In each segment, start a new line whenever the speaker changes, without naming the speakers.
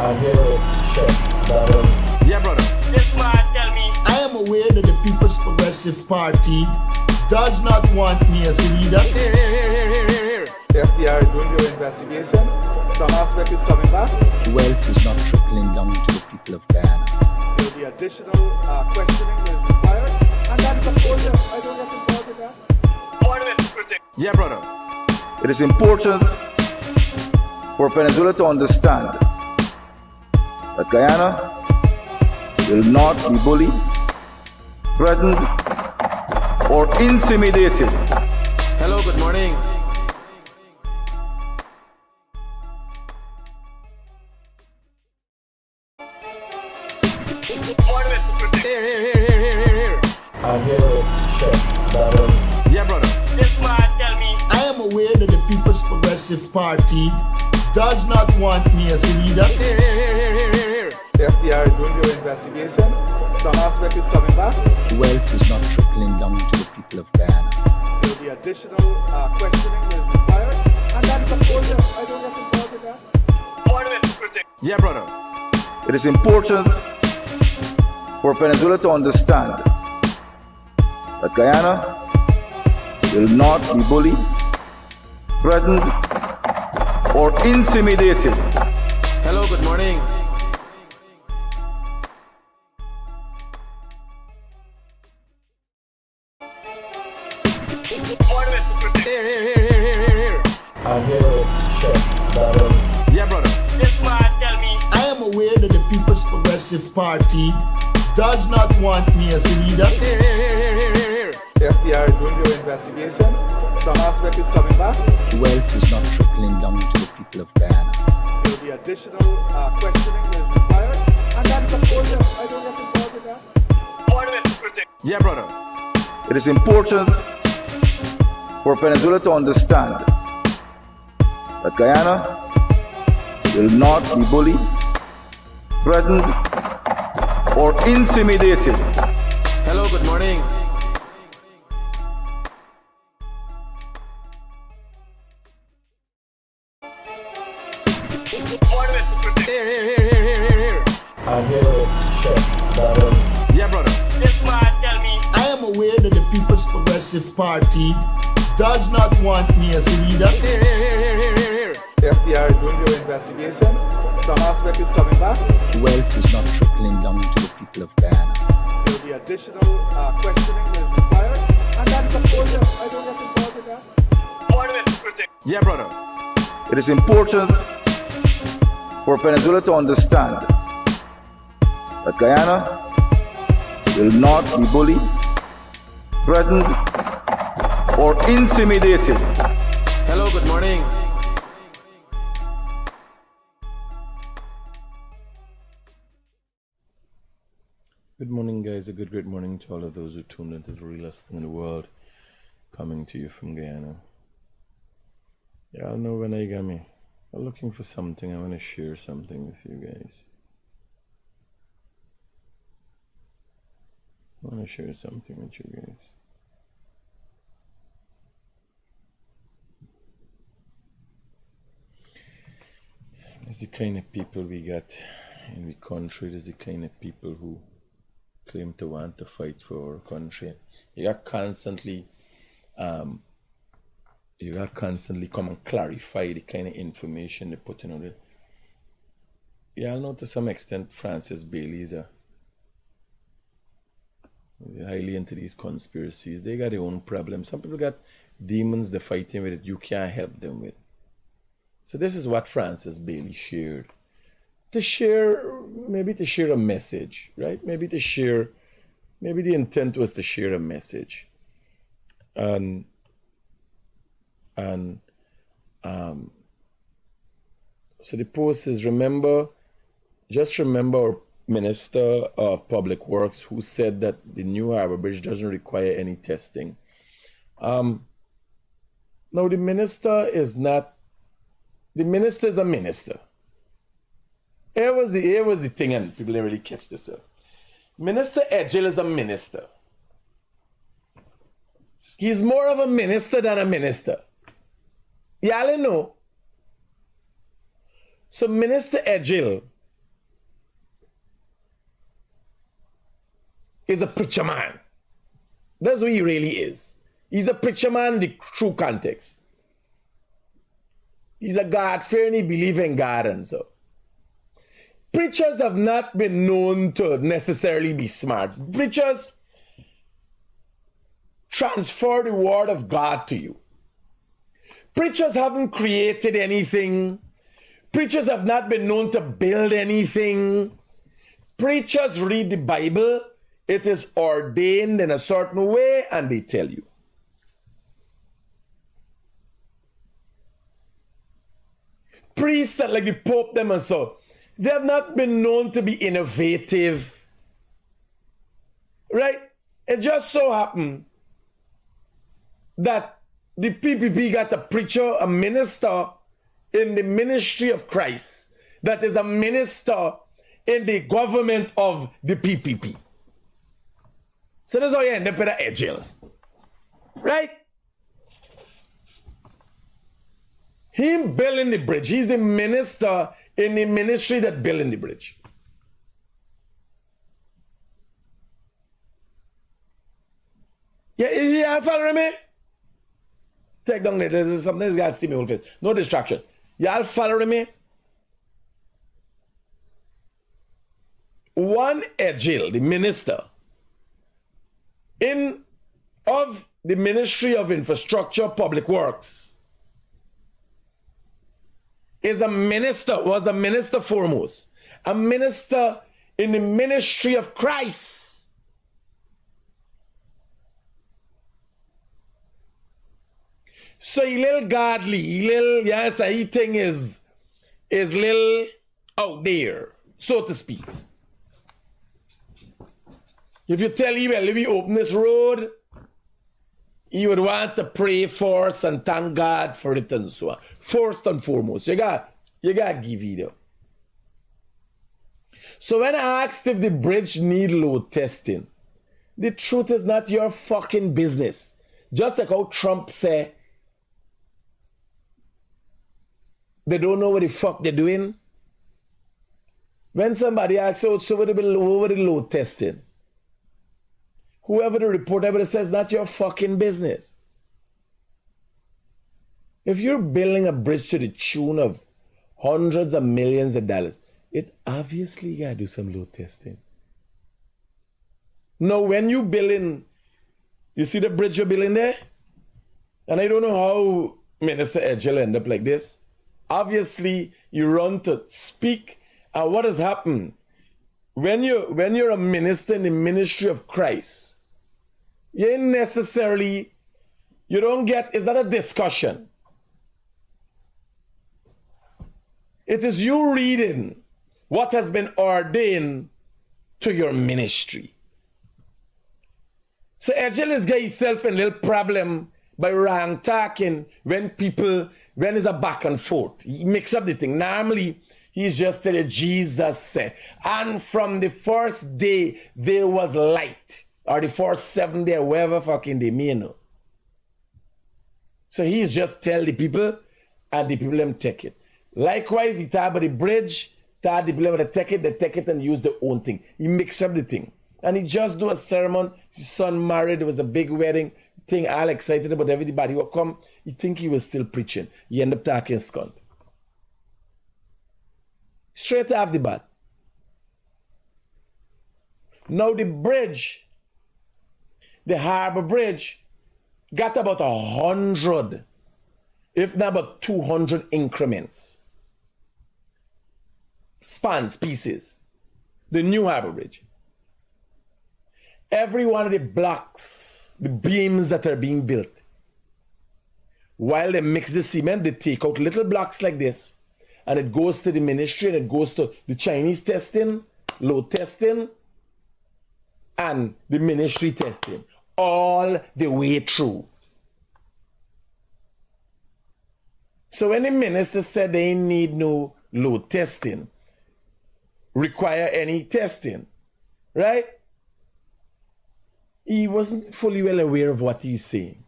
I'm here to check that.
Yeah, brother.
This man tell me.
I am aware that the People's Progressive Party does not want me as a leader.
Here.
The FBI is doing their investigation. Some aspect is coming back.
Wealth is not trickling down to the people of Guyana.
There will be additional questioning that is required. And that is, of course, I don't get involved in that.
Order it, Critic.
Yeah, brother.
It is important for Venezuela to understand that Guyana will not be bullied, threatened, or intimidated.
Hello, good morning.
Order it, Critic.
Here.
I'm here to check that.
Yeah, brother.
This man tell me.
I am aware that the People's Progressive Party does not want me as a leader.
Here.
The FBI is doing their investigation. Some aspect is coming back.
Wealth is not trickling down to the people of Guyana.
There will be additional questioning that is required. And that is, of course, I don't get involved in that.
Order it, Critic.
Yeah, brother.
It is important for Venezuela to understand that Guyana will not be bullied, threatened, or intimidated.
Hello, good morning.
Order it, Critic.
Here.
I'm here to check that.
Yeah, brother.
This man tell me.
I am aware that the People's Progressive Party does not want me as a leader.
Here.
The FBI is doing their investigation. Some aspect is coming back.
Wealth is not trickling down to the people of Guyana.
There will be additional questioning that is required. And that is, of course, I don't get involved in that.
Order it, Critic.
Yeah, brother.
It is important for Venezuela to understand that Guyana will not be bullied, threatened, or intimidated.
Hello, good morning.
Order it, Critic.
Here.
I'm here to check that.
Yeah, brother.
This man tell me.
I am aware that the People's Progressive Party does not want me as a leader.
Here.
The FBI is doing their investigation. Some aspect is coming back.
Wealth is not trickling down to the people of Guyana.
There will be additional questioning that is required. And that is, of course, I don't get involved in that.
Order it, Critic.
Yeah, brother.
It is important for Venezuela to understand that Guyana will not be bullied, threatened, or intimidated.
Hello, good morning.
Good morning, guys. A great morning to all of those who tuned into the realest thing in the world, coming to you from Guyana. Y'all know when I got me. I'm looking for something. I want to share something with you guys. I want to share something with you guys. It's the kind of people we got in the country. It's the kind of people who claim to want to fight for our country. You got constantly come and clarify the kind of information they put in on it. Yeah, I know to some extent Francis Bailey is highly into these conspiracies. They got their own problems. Some people got demons they're fighting with it you can't help them with. So this is what Francis Bailey shared. To share a message, right? Maybe the intent was to share a message. And so the post is just remember our Minister of Public Works who said that the new Harbor Bridge doesn't require any testing. Now the minister is a minister. Here was the thing, and people didn't really catch this up. Minister Edgell is a minister. He's more of a minister than a minister. Y'all know. So Minister Edgell is a preacher man. That's what he really is. He's a preacher man in the true context. He's a God-fearing, he believes in God and so. Preachers have not been known to necessarily be smart. Preachers transfer the word of God to you. Preachers haven't created anything. Preachers have not been known to build anything. Preachers read the Bible. It is ordained in a certain way, and they tell you. Priests like the Pope them and so, they have not been known to be innovative. Right? It just so happened that the PPP got a preacher, a minister in the ministry of Christ that is a minister in the government of the PPP. So that's how you end up with an agile. Right? Him building the bridge. He's the minister in the ministry that building the bridge. Yeah, follow me? Take down there. There's something this guy's see me whole face. No distraction. Y'all follow me? One Agile, the minister of the Ministry of Infrastructure, Public Works, was a minister foremost, a minister in the ministry of Christ. So he little godly, he thing is little out there, so to speak. If you tell him, well, if we open this road, you would want to pray first and thank God for it and so on. First and foremost, you got to give it up. So when I asked if the bridge need load testing, the truth is not your fucking business. Just like how Trump said, they don't know what the fuck they're doing. When somebody asks, so what the load testing? Whoever the reporter says, not your fucking business. If you're building a bridge to the tune of hundreds of millions of dollars, it obviously gotta do some load testing. Now, when you building, you see the bridge you're building there? And I don't know how Minister Edgel end up like this. Obviously, you run to speak, and what has happened? When you're a minister in the ministry of Christ, you ain't necessarily, you don't get, it's not a discussion. It is you reading what has been ordained to your ministry. So Edgel is getting himself in a little problem by wrong talking when it's a back and forth. He mix up the thing. Normally, he's just telling Jesus said, and from the first day there was light. Or the first 7 days, wherever fucking they mean. So he's just tell the people, and the people them take it. Likewise, he talk about the bridge, tell the people them take it and use their own thing. He mix up the thing. And he just do a sermon, his son married, there was a big wedding thing, all excited about everybody will come. He think he was still preaching. He end up talking scunt. Straight off the bat. Now the bridge, the harbor bridge, got about 100, if not about 200 increments. Spans, pieces. The new harbor bridge. Every one of the blocks, the beams that are being built, while they mix the cement, they take out little blocks like this, and it goes to the ministry, and it goes to the Chinese testing, load testing, and the ministry testing, all the way through. So when the minister said they need no load testing, require any testing, right? He wasn't fully well aware of what he's saying.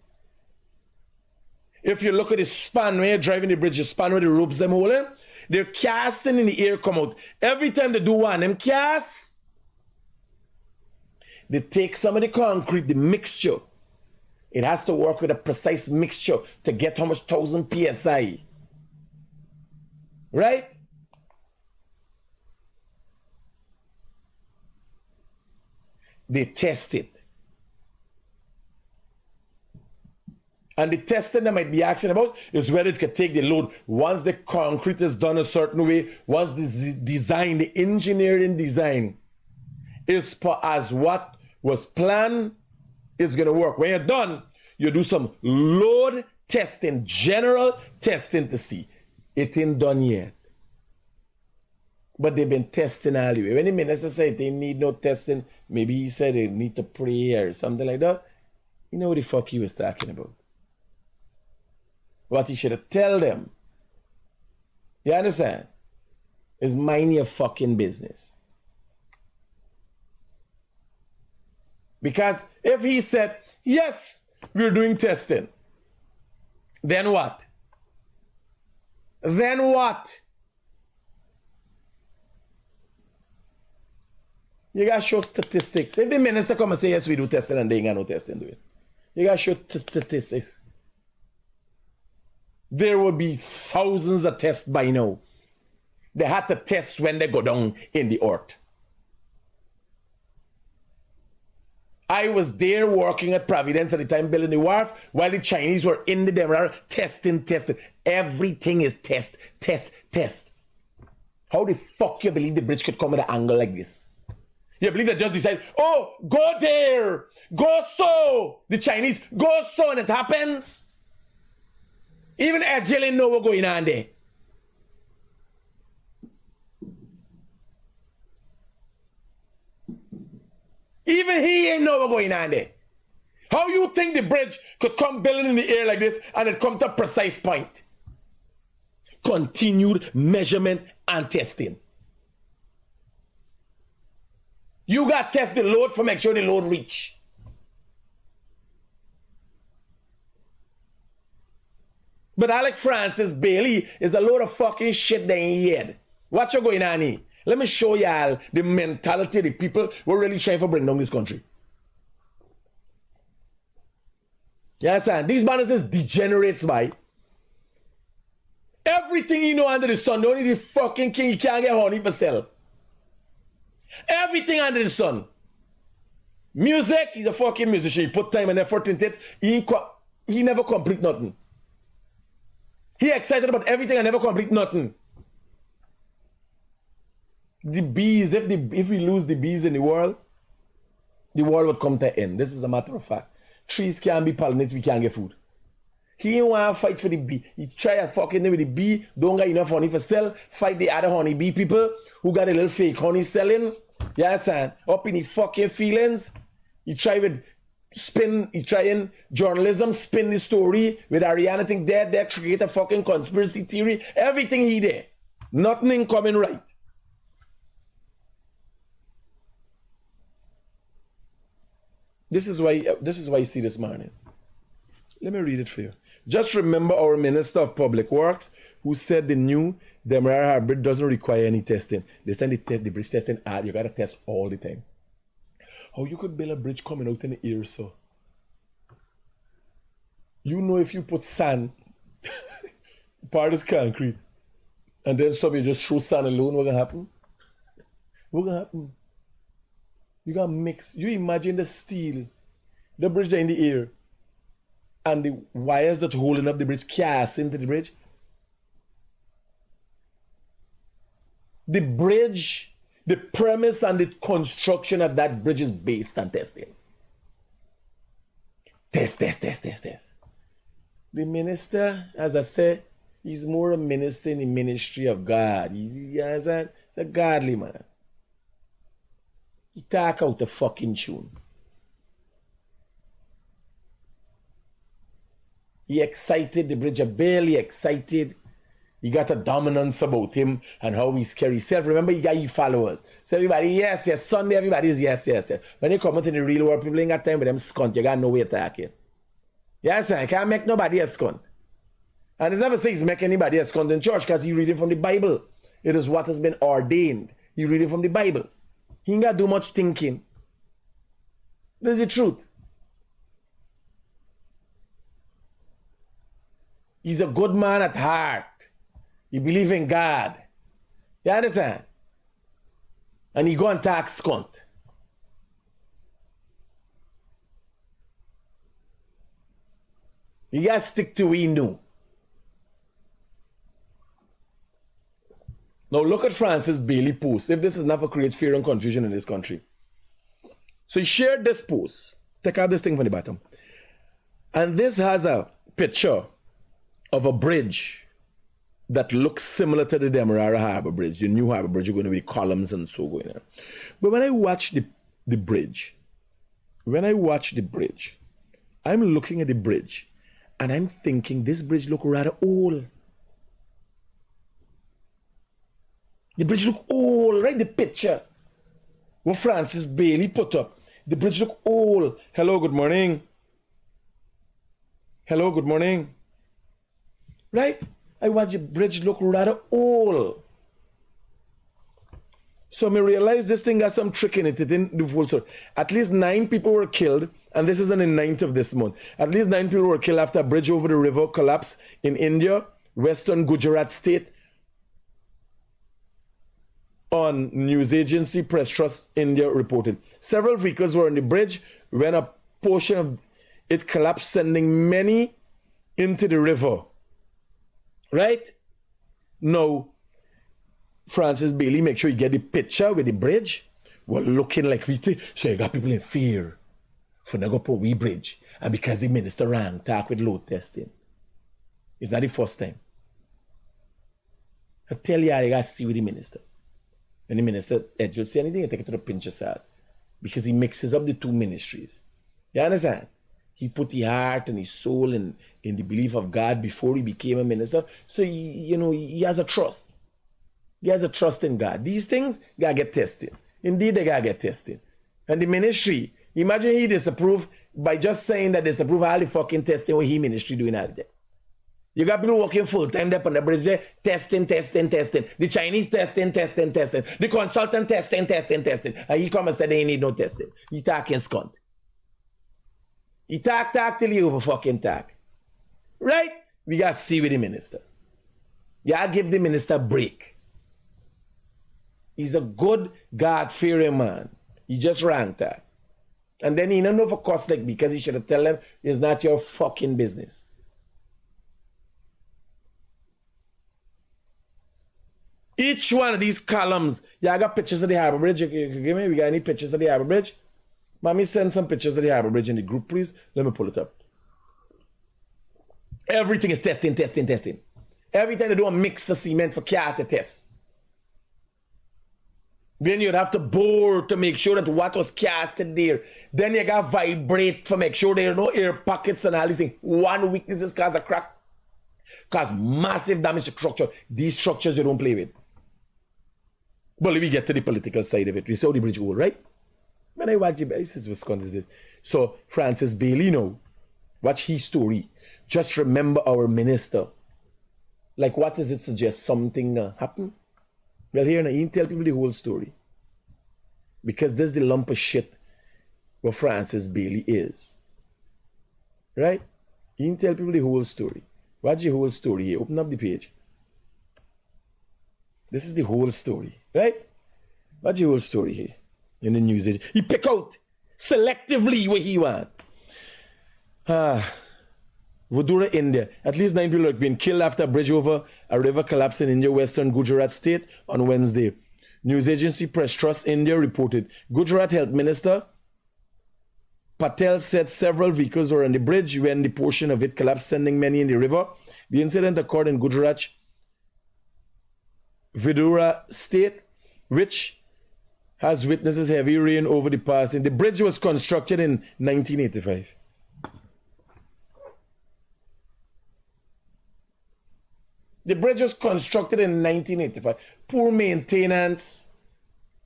If you look at the span when you're driving the bridge, the span where the ropes them holding, they're casting in the air come out. Every time they do one, them cast, they take some of the concrete, the mixture. It has to work with a precise mixture to get how much 1,000 psi. Right? They test it. And the testing they might be asking about is whether it can take the load. Once the concrete is done a certain way, once the design, the engineering design is as what was planned, is going to work. When you're done, you do some load testing, general testing to see. It ain't done yet. But they've been testing all the way. When the minister said they need no testing, maybe he said they need to pray or something like that. You know what the fuck he was talking about. What he should have tell them, you understand, is mind your fucking business. Because if he said, yes, we're doing testing, then what? Then what? You gotta show statistics. If the minister come and say, yes, we do testing, and they ain't got no testing to it, you gotta show statistics. There will be thousands of tests by now. They had to test when they go down in the earth. I was there working at Providence at the time building the wharf while the Chinese were in the demo testing. Everything is test. How the fuck you believe the bridge could come at an angle like this? You believe they just decide, oh, go there, go so. The Chinese go so, and it happens. Even Edgelin know what's going on there. Even he ain't know what's going on there. How you think the bridge could come building in the air like this and it come to a precise point? Continued measurement and testing. You got to test the load for make sure the load reach. But Alex Francis Bailey is a load of fucking shit they ain't heard. What you going on here? Let me show y'all the mentality of the people who are really trying to bring down this country. You understand? These banners is degenerates, by. Everything you know under the sun, the only the fucking king he can't get honey for sell. Everything under the sun. Music, he's a fucking musician. He put time and effort into it. He never complete nothing. He excited about everything and never complete nothing. The bees, if we lose the bees in the world would come to an end. This is a matter of fact. Trees can't be pollinated, we can't get food. He ain't want to fight for the bee. He try to fucking with the bee, don't got enough honey for sell, fight the other honey bee people who got a little fake honey selling. You understand? Up in the fucking feelings. He try in journalism, spin the story with Ariana thing there, create a fucking conspiracy theory. Everything he did. Nothing in coming right. This is why you see this morning. Let me read it for you. Just remember our Minister of Public Works who said the new Demerara Bridge doesn't require any testing. This time the bridge testing, you gotta test all the time. How you could build a bridge coming out in the air, so? You know if you put sand, part is concrete, and then somebody just throw sand alone, what's gonna happen? What's gonna happen? You gotta mix. You imagine the steel, the bridge in the air, and the wires that holding up the bridge cast into the bridge. The bridge, the premise and the construction of that bridge is based on testing. Test. The minister, as I said, he's more a minister in the ministry of God. He's a godly man. He talk out the fucking tune. He excited, the bridge are barely excited. He got a dominance about him and how he's carry himself. Remember, he got his followers. So everybody, yes. Sunday, everybody's yes. When you come out in the real world, people ain't got time with them skunt. You got no way talking. Yes, I can't make nobody a skunt. And it's never say he's make anybody a skunt in church because he reading from the Bible. It is what has been ordained. He reading from the Bible. He ain't got to do much thinking. This is the truth. He's a good man at heart. He believes in God. You understand? And he go and tax cunt. You gotta stick to what he knew. Now look at Francis Bailey post. If this is not for create fear and confusion in this country. So he shared this post. Take out this thing from the bottom. And this has a picture of a bridge that looks similar to the Demerara Harbor Bridge. The new Harbor Bridge, you're going to be columns and so going on. But when I watch the bridge, I'm looking at the bridge and I'm thinking this bridge look rather old. The bridge look old, right? The picture what Francis Bailey put up. The bridge look old. Hello, good morning. Hello, good morning. Right? I watch the bridge look rather old. So I realized this thing got some trick in it. It didn't do full story. At least 9 people were killed, and this is on the 9th of this month. At least 9 people were killed after a bridge over the river collapsed in India, western Gujarat state, on news agency Press Trust India reported. Several vehicles were on the bridge when a portion of it collapsed, sending many into the river. Right? Now, Francis Bailey, make sure you get the picture with the bridge. Well, looking like we think. So you got people in fear for not go put we bridge. And because the minister ran talk with load testing. It's not the first time. I tell you, you got to see with the minister. When the minister will say anything, you take it to the pinch of salt. Because he mixes up the two ministries. You understand? He put the heart and his soul in the belief of God before he became a minister. So, he has a trust. He has a trust in God. These things gotta get tested. Indeed, they gotta get tested. And the ministry, imagine he disapprove by just saying that disapprove all the fucking testing what he ministry doing all day. You got people working full time there on the bridge there, testing. The Chinese testing. The consultant testing. And he come and say they ain't need no testing. He talking scunt. He talk till you over fucking talk. Right? We gotta see with the minister. Y'all give the minister a break. He's a good, God-fearing man. He just ranked that. And then he don't know for cost like because he should have tell them it's not your fucking business. Each one of these columns, y'all got pictures of the Harbor Bridge. You give me? We got any pictures of the Harbor Bridge? Mommy, send some pictures of the Harbor Bridge in the group, please. Let me pull it up. Everything is testing. Every time they do a mix of cement for cars, it tests. Then you'd have to bore to make sure that what was casted there. Then you got vibrate to make sure there are no air pockets and all these things. One weakness is cause a crack. Cause massive damage to structure. These structures you don't play with. But let me get to the political side of it. We saw the bridge old, right? When I watch it, this is Wisconsin. So Francis Bailey now, watch his story. Just remember our minister. Like what does it suggest? Something happen? Well, here now, you tell people the whole story. Because this is the lump of shit what Francis Bailey is. Right? You tell people the whole story. Watch the whole story here. Open up the page. This is the whole story. Right? Watch the whole story here. In the news. He pick out selectively what he want. Vadura, India. At least 9 people have been killed after a bridge over a river collapsed in India, western Gujarat state on Wednesday. News agency Press Trust India reported. Gujarat Health Minister Patel said several vehicles were on the bridge when the portion of it collapsed, sending many in the river. The incident occurred in Gujarat, Vidura state, which has witnessed heavy rain over the past. The bridge was constructed in 1985. The bridge was constructed in 1985. Poor maintenance.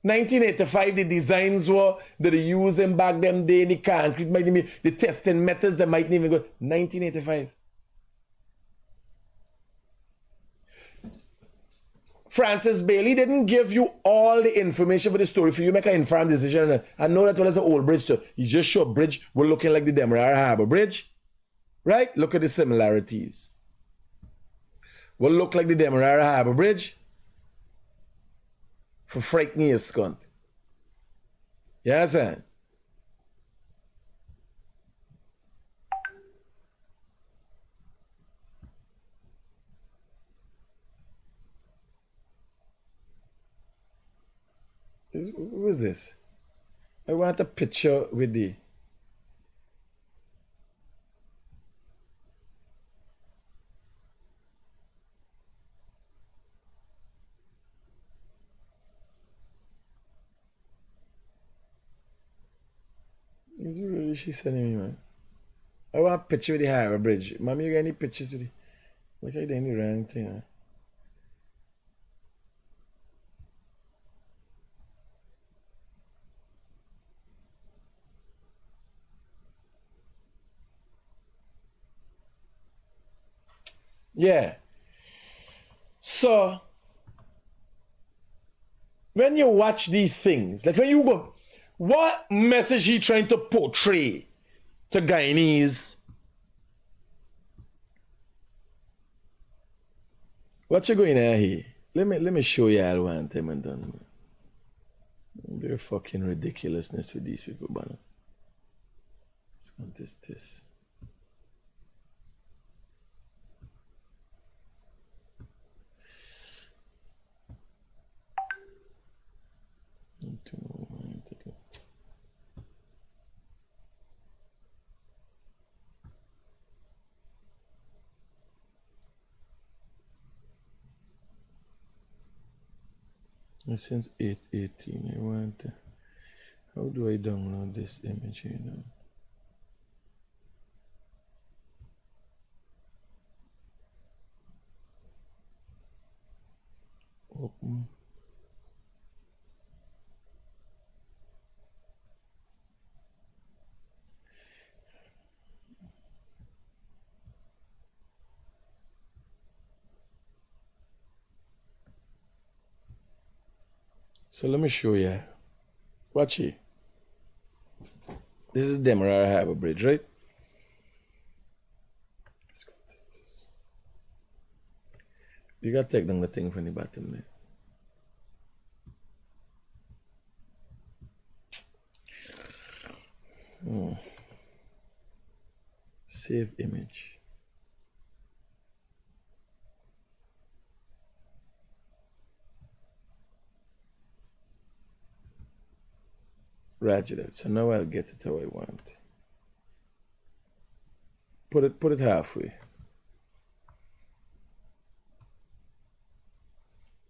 1985, the designs were that they using back them day, the concrete, the testing methods that might even go. 1985. Francis Bailey didn't give you all the information for the story for you make an informed decision and know that well as an old bridge too. You just show a bridge we're looking like the Demerara Harbor Bridge. Right? Look at the similarities. Will look like the Demerara Harbor Bridge. For frightening your skunt. Yes, sir. Who is this? I want a picture with the. Is it really she sending me, man? I want a picture with the Harbor Bridge. Mommy, you got any pictures with the. Look like they any wrong thing, huh? Yeah. So, when you watch these things, like when you go, what message he trying to portray to Guyanese? What you going at here? Let me show you all one time and done. They're fucking ridiculousness with these people, man. Let's contest this. Since 8:18, I want. How do I download this image here now? Open. So let me show you. Watch it. This is Demerara Harbor Bridge, right? Let's go this. You gotta take down the thing from the bottom there. Save image. Roger that. So now I'll get it how I want. Put it halfway.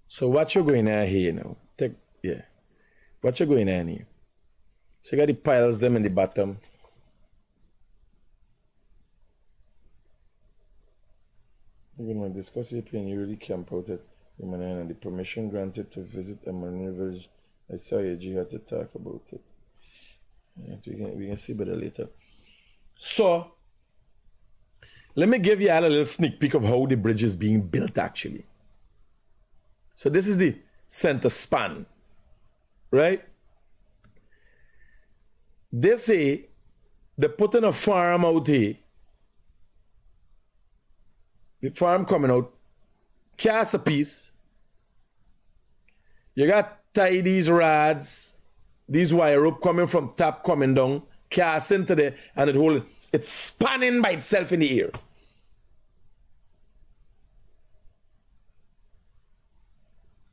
So what you're going at here now? What you're going at here? So you got the piles them in the bottom. We're gonna discuss it and you really camp out at and the permission granted to visit a marine village. I saw you had to talk about it. We can see better later. So, let me give you all a little sneak peek of how the bridge is being built actually. So this is the center span, right? They say they're putting a farm out here. The farm coming out, cast a piece. You got tie these rods. These wire rope coming from top, coming down, cast into there, and it's spanning by itself in the air.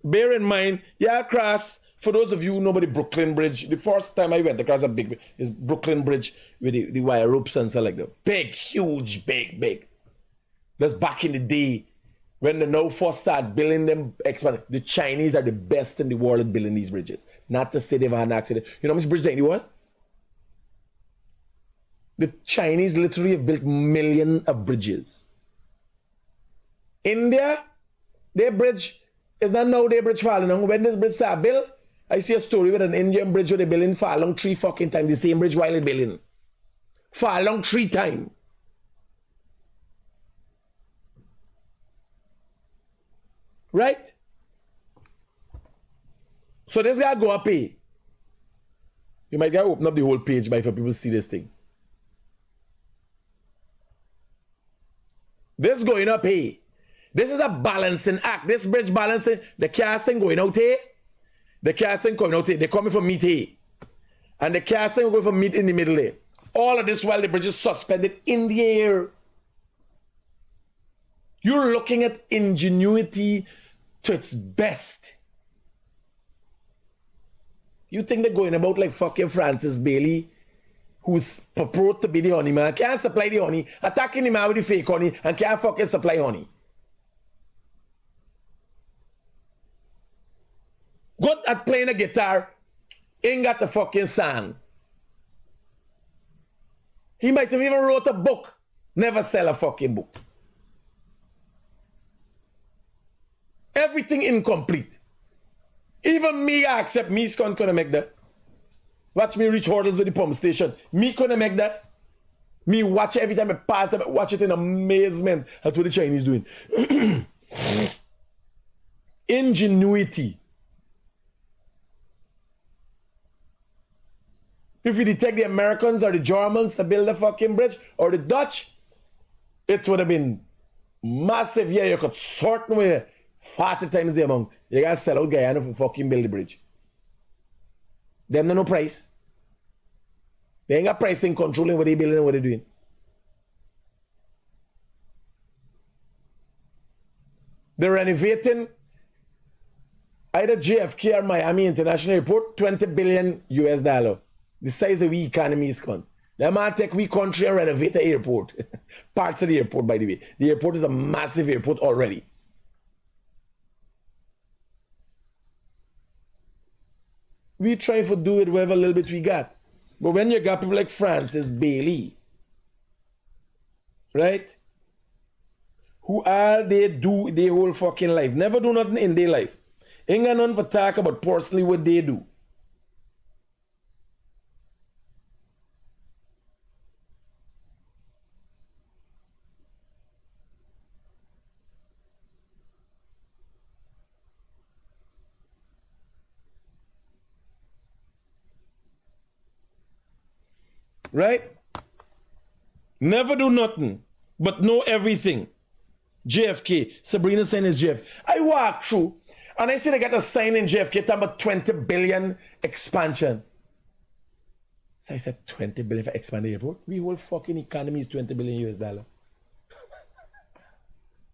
Bear in mind, cross, for those of you who know about the Brooklyn Bridge, the first time I went across a big is Brooklyn Bridge with the wire ropes and stuff like that. Big, huge, big. That's back in the day when they now first start building them, expanding. The Chinese are the best in the world at building these bridges. Not to say they've had an accident. You know how much bridge there in the world? The Chinese literally have built millions of bridges. India, their bridge is not now their bridge falling down. When this bridge start built, I see a story with an Indian bridge where they building fall down 3 fucking times. The same bridge while they building. Fall down 3 times. Right? So this guy go up pay. You might get open up the whole page by for people to see this thing. This going up here. This is a balancing act. This bridge balancing, the casting going out here. The casting going out here. They're coming from meat here. And the casting going from meat in the middle here. All of this while the bridge is suspended in the air. You're looking at ingenuity to its best. You think they're going about like fucking Francis Bailey, who's purported to be the honey man, can't supply the honey, attacking the man with the fake honey, and can't fucking supply honey. Good at playing a guitar, ain't got the fucking song. He might have even wrote a book, never sell a fucking book. Everything incomplete. Even me, I accept me couldn't make that. Watch me reach hurdles with the pump station. Me couldn't make that. Me watch every time I pass it, watch it in amazement at what the Chinese doing. Ingenuity. If you detect the Americans or the Germans to build the fucking bridge, or the Dutch, it would have been massive. Yeah, you could sort with 40 times the amount. You gotta sell out Guyana for fucking build the bridge. Them no price. They ain't got pricing controlling what they building and what they doing. They're renovating either JFK or Miami International Airport, 20 billion US dollar. The size of we economy is gone. They might take we country and renovate the airport. Parts of the airport, by the way. The airport is a massive airport already. We try to do it whatever little bit we got. But when you got people like Francis Bailey, right? Who all they do their whole fucking life. Never do nothing in their life. Ain't got nothing for talk about personally what they do. Right? Never do nothing, but know everything. JFK, Sabrina saying is JFK. I walk through and I see they got a sign in JFK talking about 20 billion expansion. So I said 20 billion for expanding airport? We whole fucking economy is 20 billion US dollar.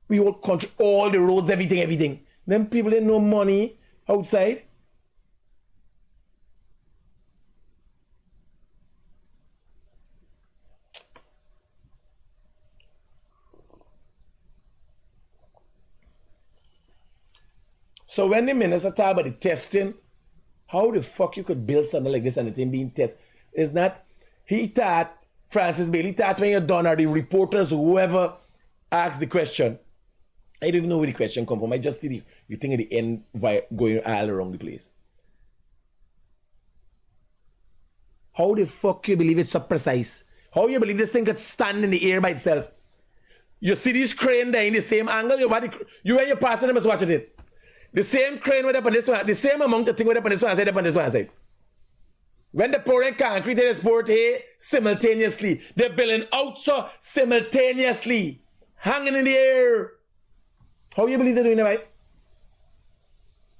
We whole country, all the roads, everything. Them people ain't no money outside. So when the minister talk about the testing, how the fuck you could build something like this and it ain't being tested? Is not, he thought, Francis Bailey thought when you're done, or the reporters, whoever asked the question, I don't even know where the question come from. I just see the thing at the end going all around the place. How the fuck you believe it's so precise? How you believe this thing could stand in the air by itself? You see this crane there in the same angle, you when you're passing them is watching it. The same crane went up on this one, the same amount of thing went up on this one side, up on this one side. When they're pouring concrete, they just pour it here simultaneously. They're building out so simultaneously, hanging in the air. How you believe they're doing that, right?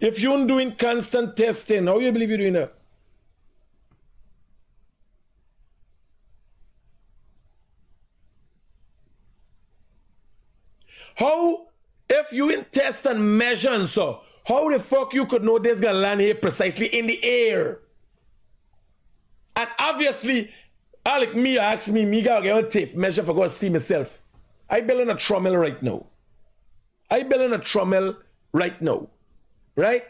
If you're doing constant testing, how you believe you're doing that? How, if you in test and measure and so, how the fuck you could know this gonna land here precisely in the air? And obviously, Alec, me ask me gotta get a tape measure for go see myself. I building a trommel right now. Right?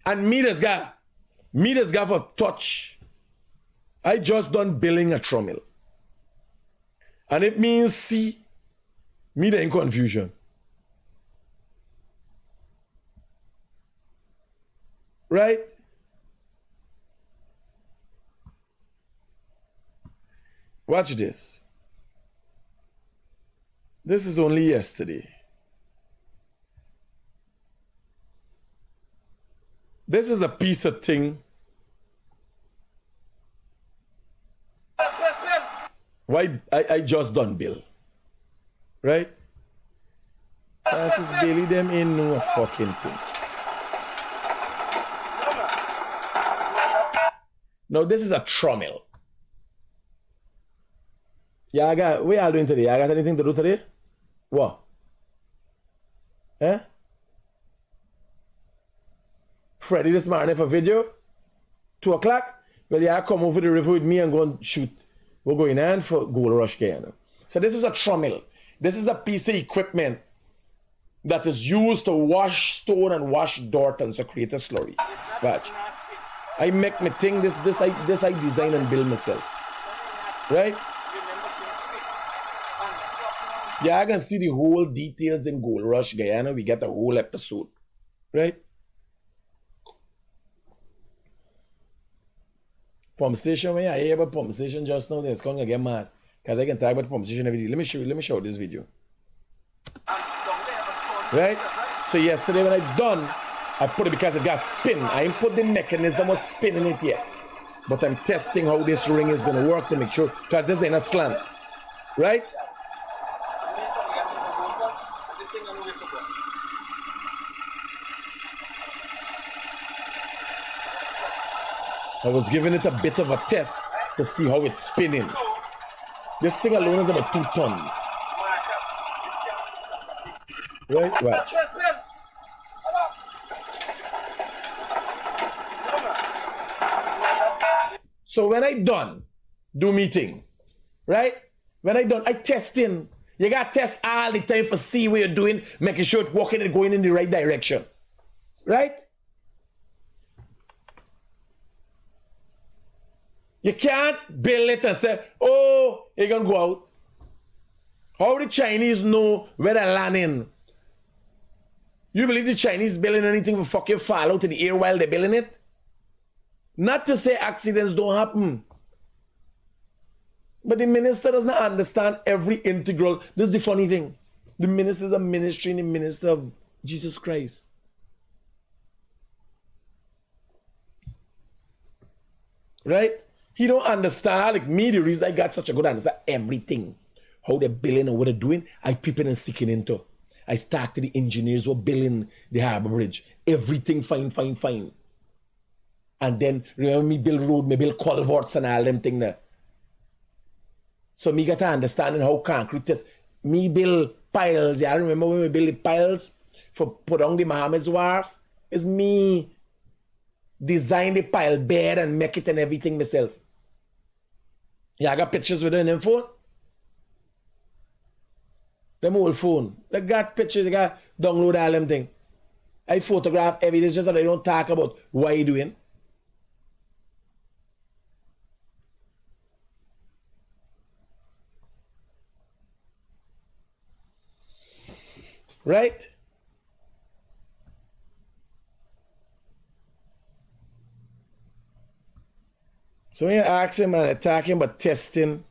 And meters got for touch. I just done building a trommel. And it means see, me in confusion. Right? Watch this. This is only yesterday. This is a piece of thing. Why I just done Bill. Right? Francis Bailey them ain't no fucking thing. Now this is a trommel. Yeah, what y'all doing today? I got anything to do today? What? Eh? Freddie this morning for video? 2 o'clock? Well, yeah, come over the river with me and go and shoot. We're going in for Gold Rush Guyana. So this is a trommel. This is a piece of equipment that is used to wash stone and wash dirt and so create a slurry. Watch. I make me thing, this I design and build myself. Right? Yeah, I can see the whole details in Gold Rush Guyana. We get a whole episode. Right? Pump station, when I hear about pump station just now, it's going to get mad. Because I can talk about pump station every day. Let me show you this video. Right? So yesterday when I done, I put it because it got spin. I ain't put the mechanism was spinning it yet. But I'm testing how this ring is going to work to make sure, because this ain't a slant. Right? I was giving it a bit of a test to see how it's spinning. This thing alone is about 2 tons. Right? Watch. So when I done do meeting, right? When I done, I testing. You got to test all the time for see what you're doing, making sure it's walking and going in the right direction. Right? You can't build it and say, oh, you're going to go out. How the Chinese know where they're landing? You believe the Chinese building anything for fucking fall out in the air while they're building it? Not to say accidents don't happen. But the minister does not understand every integral. This is the funny thing. The minister is a ministry and the minister of Jesus Christ. Right? He don't understand, like me, the reason I got such a good understand everything. How they're building and what they're doing, I peeping and seeking into. I started the engineers who are building the harbor bridge. Everything fine. And then, remember me build road, me build culverts and all them thing there. So me got to understanding how concrete is. Me build piles, yeah, remember when we build the piles for put on the Mohammed's Wharf? It's me design the pile bed and make it and everything myself. Yeah, I got pictures with them phone. Them old phone. They got pictures, they got download all them thing. I photograph evidence just that I don't talk about what you doing. Right? So when you ask him and attack him about testing,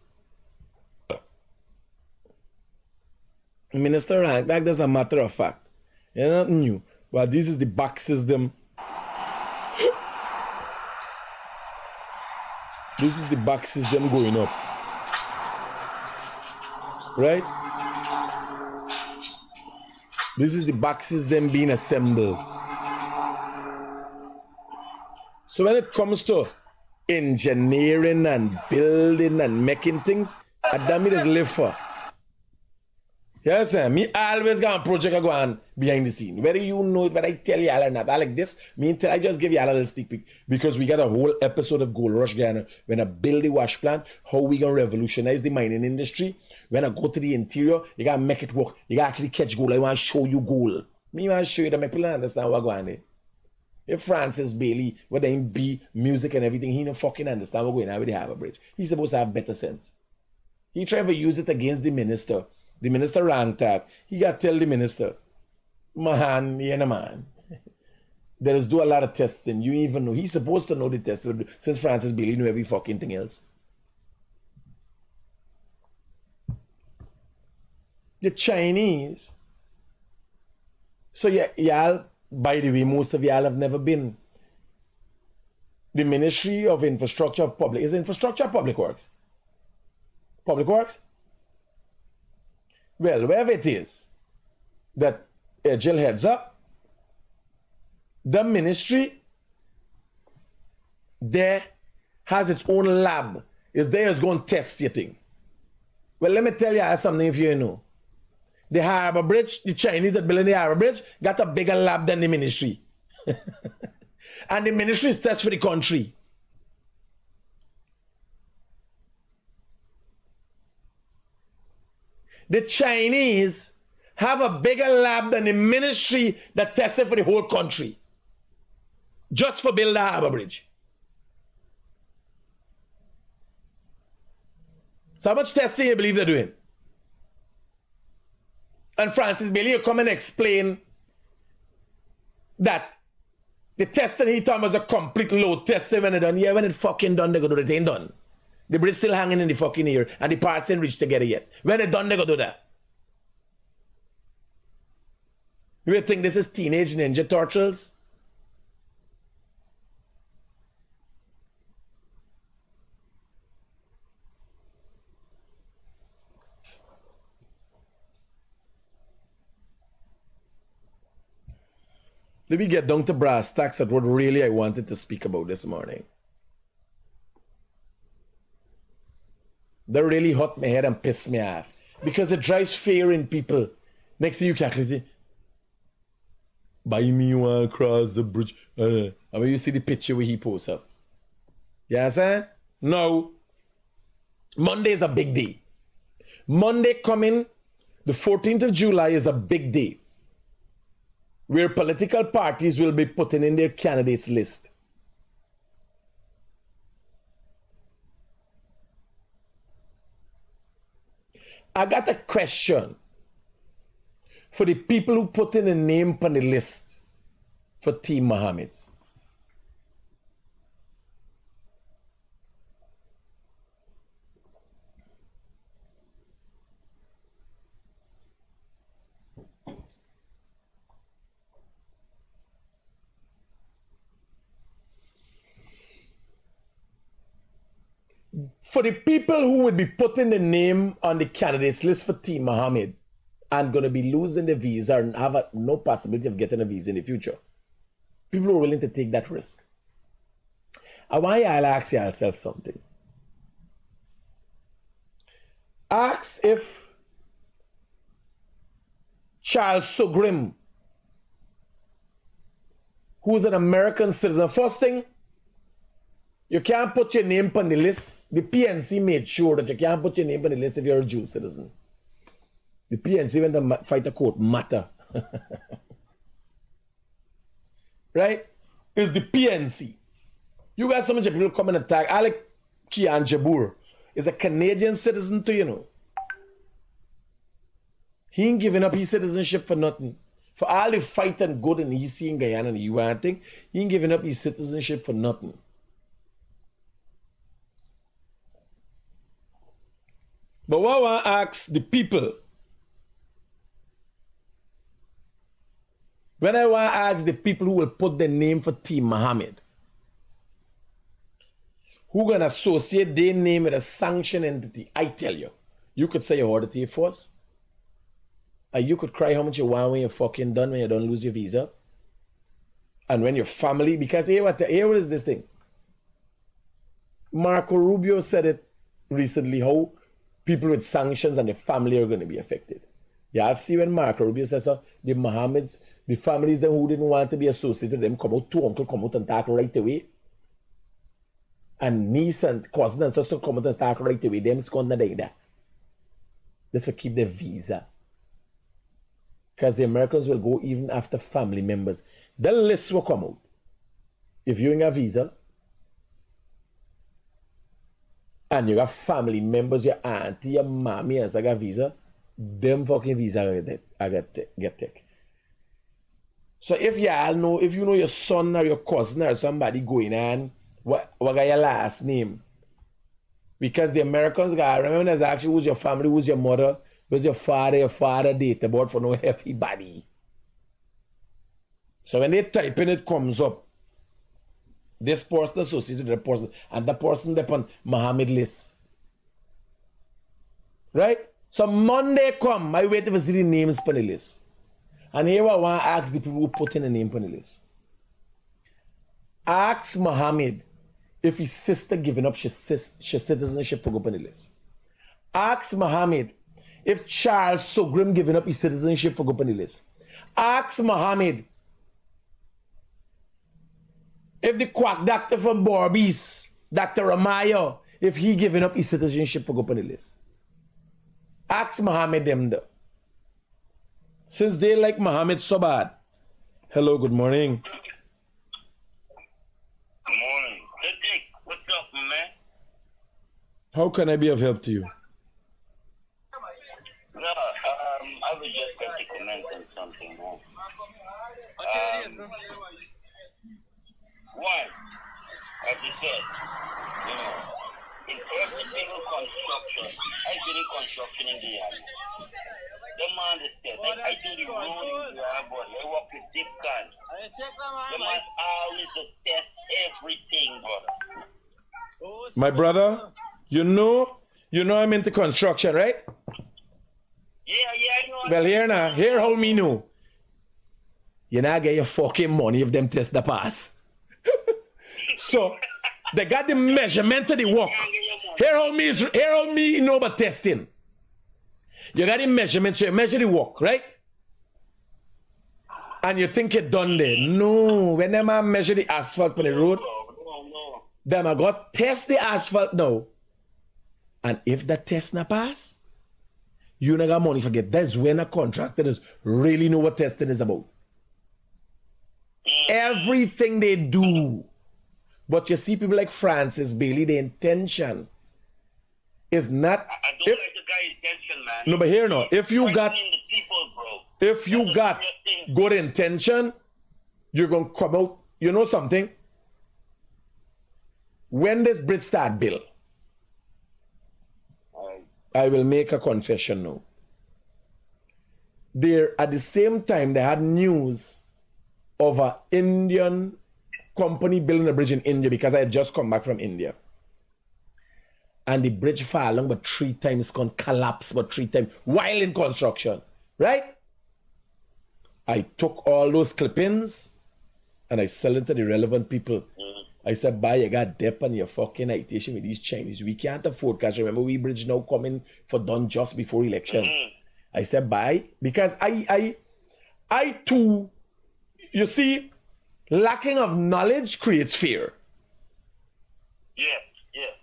Minister Rank, that does a matter of fact. You're not new. Well, this is the boxes them. This is the boxes them going up. Right? This is the boxes them being assembled. So when it comes to engineering and building and making things, Adami does live for. Yes, sir. Me always got a project I go on behind the scene. Whether you know it, but I tell y'all or not. I like this. I just give y'all a little sneak peek because we got a whole episode of Gold Rush Guyana. When I build the wash plant, how we gonna revolutionize the mining industry. When I go to the interior, you gotta make it work. You gotta actually catch gold. I want to show you gold. Me want to show you that my people understand what going on there. If Francis Bailey, whether him be music and everything, he don't fucking understand what going on with the Harbour Bridge. He's supposed to have better sense. He try to use it against the minister. The minister ran tag. He got to tell the minister, man, he ain't a man. There is do a lot of testing. You even know. He's supposed to know the test since Francis Bailey knew every fucking thing else. The Chinese. So y'all, by the way, most of y'all have never been. the Ministry of Infrastructure of Public, is Infrastructure or Public Works? Public Works? Well, wherever it is that Jill heads up, the ministry there has its own lab. Is there is going to test your thing. Well, let me tell you something if you know. The Harbor Bridge, the Chinese that building the Harbor Bridge, got a bigger lab than the ministry. And the ministry is test for the country. The Chinese have a bigger lab than the ministry that tested for the whole country. Just for build the Harbor Bridge. So how much testing you believe they're doing? And Francis Bailey, you come and explain that the testing he thought was a complete load testing when it done. Yeah, when it fucking done, they go do it. It ain't done. The bridge still hanging in the fucking air and the parts ain't reached together yet. When it done, they go do that. You think this is Teenage Ninja Turtles? Let me get down to brass tacks at what really I wanted to speak about this morning. That really hurt my head and pissed me off. Because it drives fear in people. Next thing you calculate, buy me one across the bridge. And when you see the picture where he posts up. You understand? No. Monday is a big day. Monday coming, the 14th of July is a big day, where political parties will be putting in their candidates list. I got a question for the people who put in a name on the list for Team Mohammed. For the people who would be putting the name on the candidates list for Team Mohammed and going to be losing the visa and have no possibility of getting a visa in the future, people who are willing to take that risk. I want you to ask yourself something. Ask if Charles Sugrim, who's an American citizen, first thing, you can't put your name on the list. The PNC made sure that you can't put your name on the list if you're a Jew citizen. The PNC went to fight a court matter. Right? It's the PNC. You got so much people come and attack. Alec Kian Jabur is a Canadian citizen too, you know. He ain't giving up his citizenship for nothing. For all the fight and good and he's seeing Guyana and you want thing, he ain't giving up his citizenship for nothing. But what I want to ask the people, when I want to ask the people who will put their name for Team Mohammed, who going to associate their name with a sanctioned entity, I tell you, you could say your order to your force, and you could cry how much you want when you're fucking done, when you don't lose your visa, and when your family, because here what is this thing? Marco Rubio said it recently, how people with sanctions and the family are going to be affected. Y'all see when Marco Rubio says so, the Mohammeds, the families them who didn't want to be associated with them come out, two uncle come out and talk right away. And niece and cousin and sister come out and talk right away. Them is going to die there. Just to keep their visa. Because the Americans will go even after family members. The list will come out. If you ain't a visa, and you got family members, your auntie, your mommy, and so got visa, them fucking visa get take. So if y'all know, if you know your son or your cousin or somebody going on, what got your last name? Because the Americans got, remember there's actually who's your family, who's your mother, who's your father date about for no everybody. So when they type in, it comes up. This person associated with that person, and the person upon Muhammad list. Right? So Monday come, I wait to see the names on the list. And here I want to ask the people who put in a name on the list. Ask Muhammad if his sister giving up her citizenship for go on the list. Ask Muhammad if Charles Sogrim giving up his citizenship for go on the list. Ask Muhammad if the quack doctor from Barbies, Dr. Ramayo, if he giving up his citizenship for go on the list. Ask Muhammad them though. Since they like Muhammad so bad. Hello, good morning.
Good morning. Critic, what's up, man?
How can I be of help to you?
No, I was just going to comment on something. One, as you said, you know, in every single construction, I've been in construction in Guyana. The man is said, I do the road in Guyana, but I work with deep can. The man always just test everything, brother.
My brother, you know I'm into construction, right?
Yeah, I know.
Well, here how me know. You not get your fucking money if them test the pass. So, they got the measurement of the work. Here how me know about testing. You got the measurement, so you measure the work, right? And you think it done there. No, when them a measure the asphalt on the road,
No.
them a got test the asphalt now. And if the test not pass, you not got money for get. That's when a contractor does really know what testing is about. Everything they do. But you see people like Francis Bailey, the intention is not.
I don't like the guy's intention, man.
No, but here no. If you got
the people, bro.
good intention, you're gonna come out. You know something? When this bridge start build, I will make a confession now. There, at the same time, they had news of an Indian company building a bridge in India because I had just come back from India. And the bridge fell along, but 3 times collapsed, but 3 times while in construction. Right? I took all those clippings and I sell it to the relevant people. I said, "Bye, you got dep on your fucking agitation with these Chinese. We can't afford, because remember, we bridge now coming for done just before elections." I said, "Bye," because I too, you see, lacking of knowledge creates fear.
Yeah.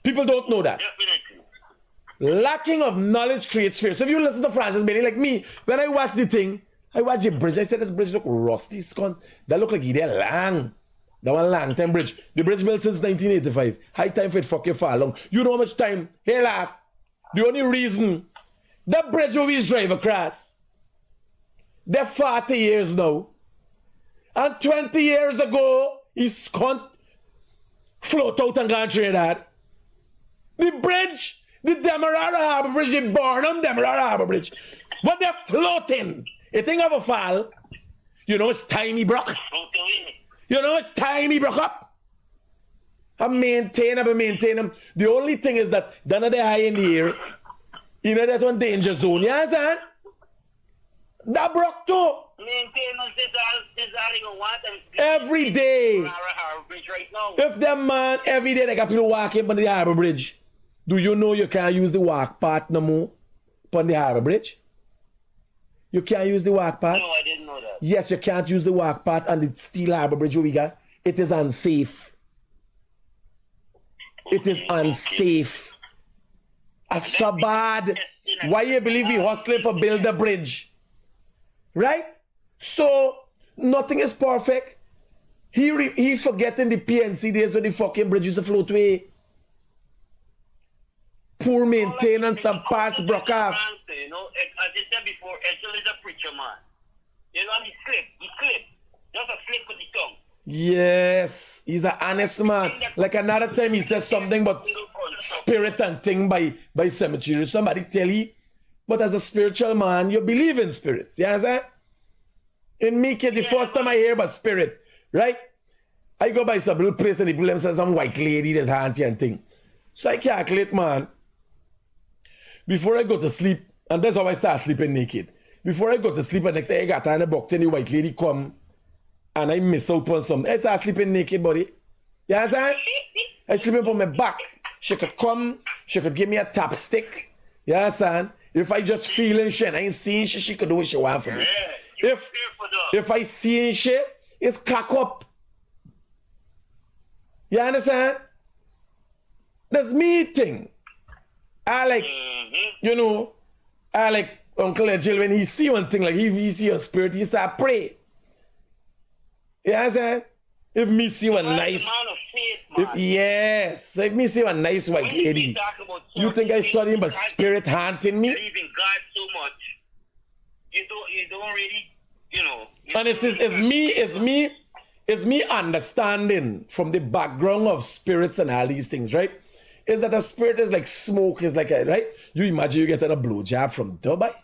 People don't know that.
Definitely.
Lacking of knowledge creates fear. So if you listen to Francis Bailey, like me, when I watch the thing, I watch the bridge, I said, this bridge look rusty, that look like it's long. That one long time bridge. The bridge built since 1985. High time for it fucking far long. You know how much time? Hey, laugh. The only reason that bridge where we drive across, they're 40 years now. And 20 years ago, he's float out and gone through that. The bridge, the Demerara Harbour Bridge, the Barnum Demerara Harbour Bridge. But they're floating. You think of a fall, you know it's time he broke. You know it's time he broke up. I maintain them. The only thing is that none of the high in the air, you know that one danger zone, you understand? That broke too.
Maintenance is all you want.
Every day.
Bridge right now.
If them man, every day they got people walking on the harbour bridge, do you know you can't use the walk path no more on the harbour bridge? You can't use the walk path?
No, I didn't know that.
Yes, you can't use the walk path on the steel harbour bridge we got. It is unsafe. It is unsafe. It's so bad. Why you believe we hustling for build the bridge? Right? So, nothing is perfect. He forgetting the PNC days when the fucking bridge used to float away. Poor maintenance, some parts broke off.
You know, as I said before, Angel is a preacher man. You know, he clip. Just a flip with the tongue.
Yes, he's an honest man. Like another time he says something about spirit and thing by cemetery. Somebody tell you, but as a spiritual man, you believe in spirits. You understand? In me, kid, the first time I hear about spirit, right? I go by some little place and they put themselves some white lady, there's auntie and thing. So I calculate, man. Before I go to sleep, and that's how I start sleeping naked. Before I go to sleep, and next day I got on the box, and the white lady come, and I miss out on something. I start sleeping naked, buddy. You understand? I sleep upon my back. She could come, she could give me a tap stick. You understand? If I just feeling shit, I ain't seeing shit, she could do what she want for me.
Yeah,
If I seeing shit, it's cock up. You understand? That's me thing. I like, you know, I like Uncle Jill when he see one thing, like if he see a spirit, he start pray. You understand? If me see one nice, if me see one nice white lady, you think I studying but spirit haunting me?
Believe in God so much, you don't really, you know.
And it's me understanding from the background of spirits and all these things, right? Is that a spirit is like smoke, is like a, right? You imagine you get a blowjob from Dubai.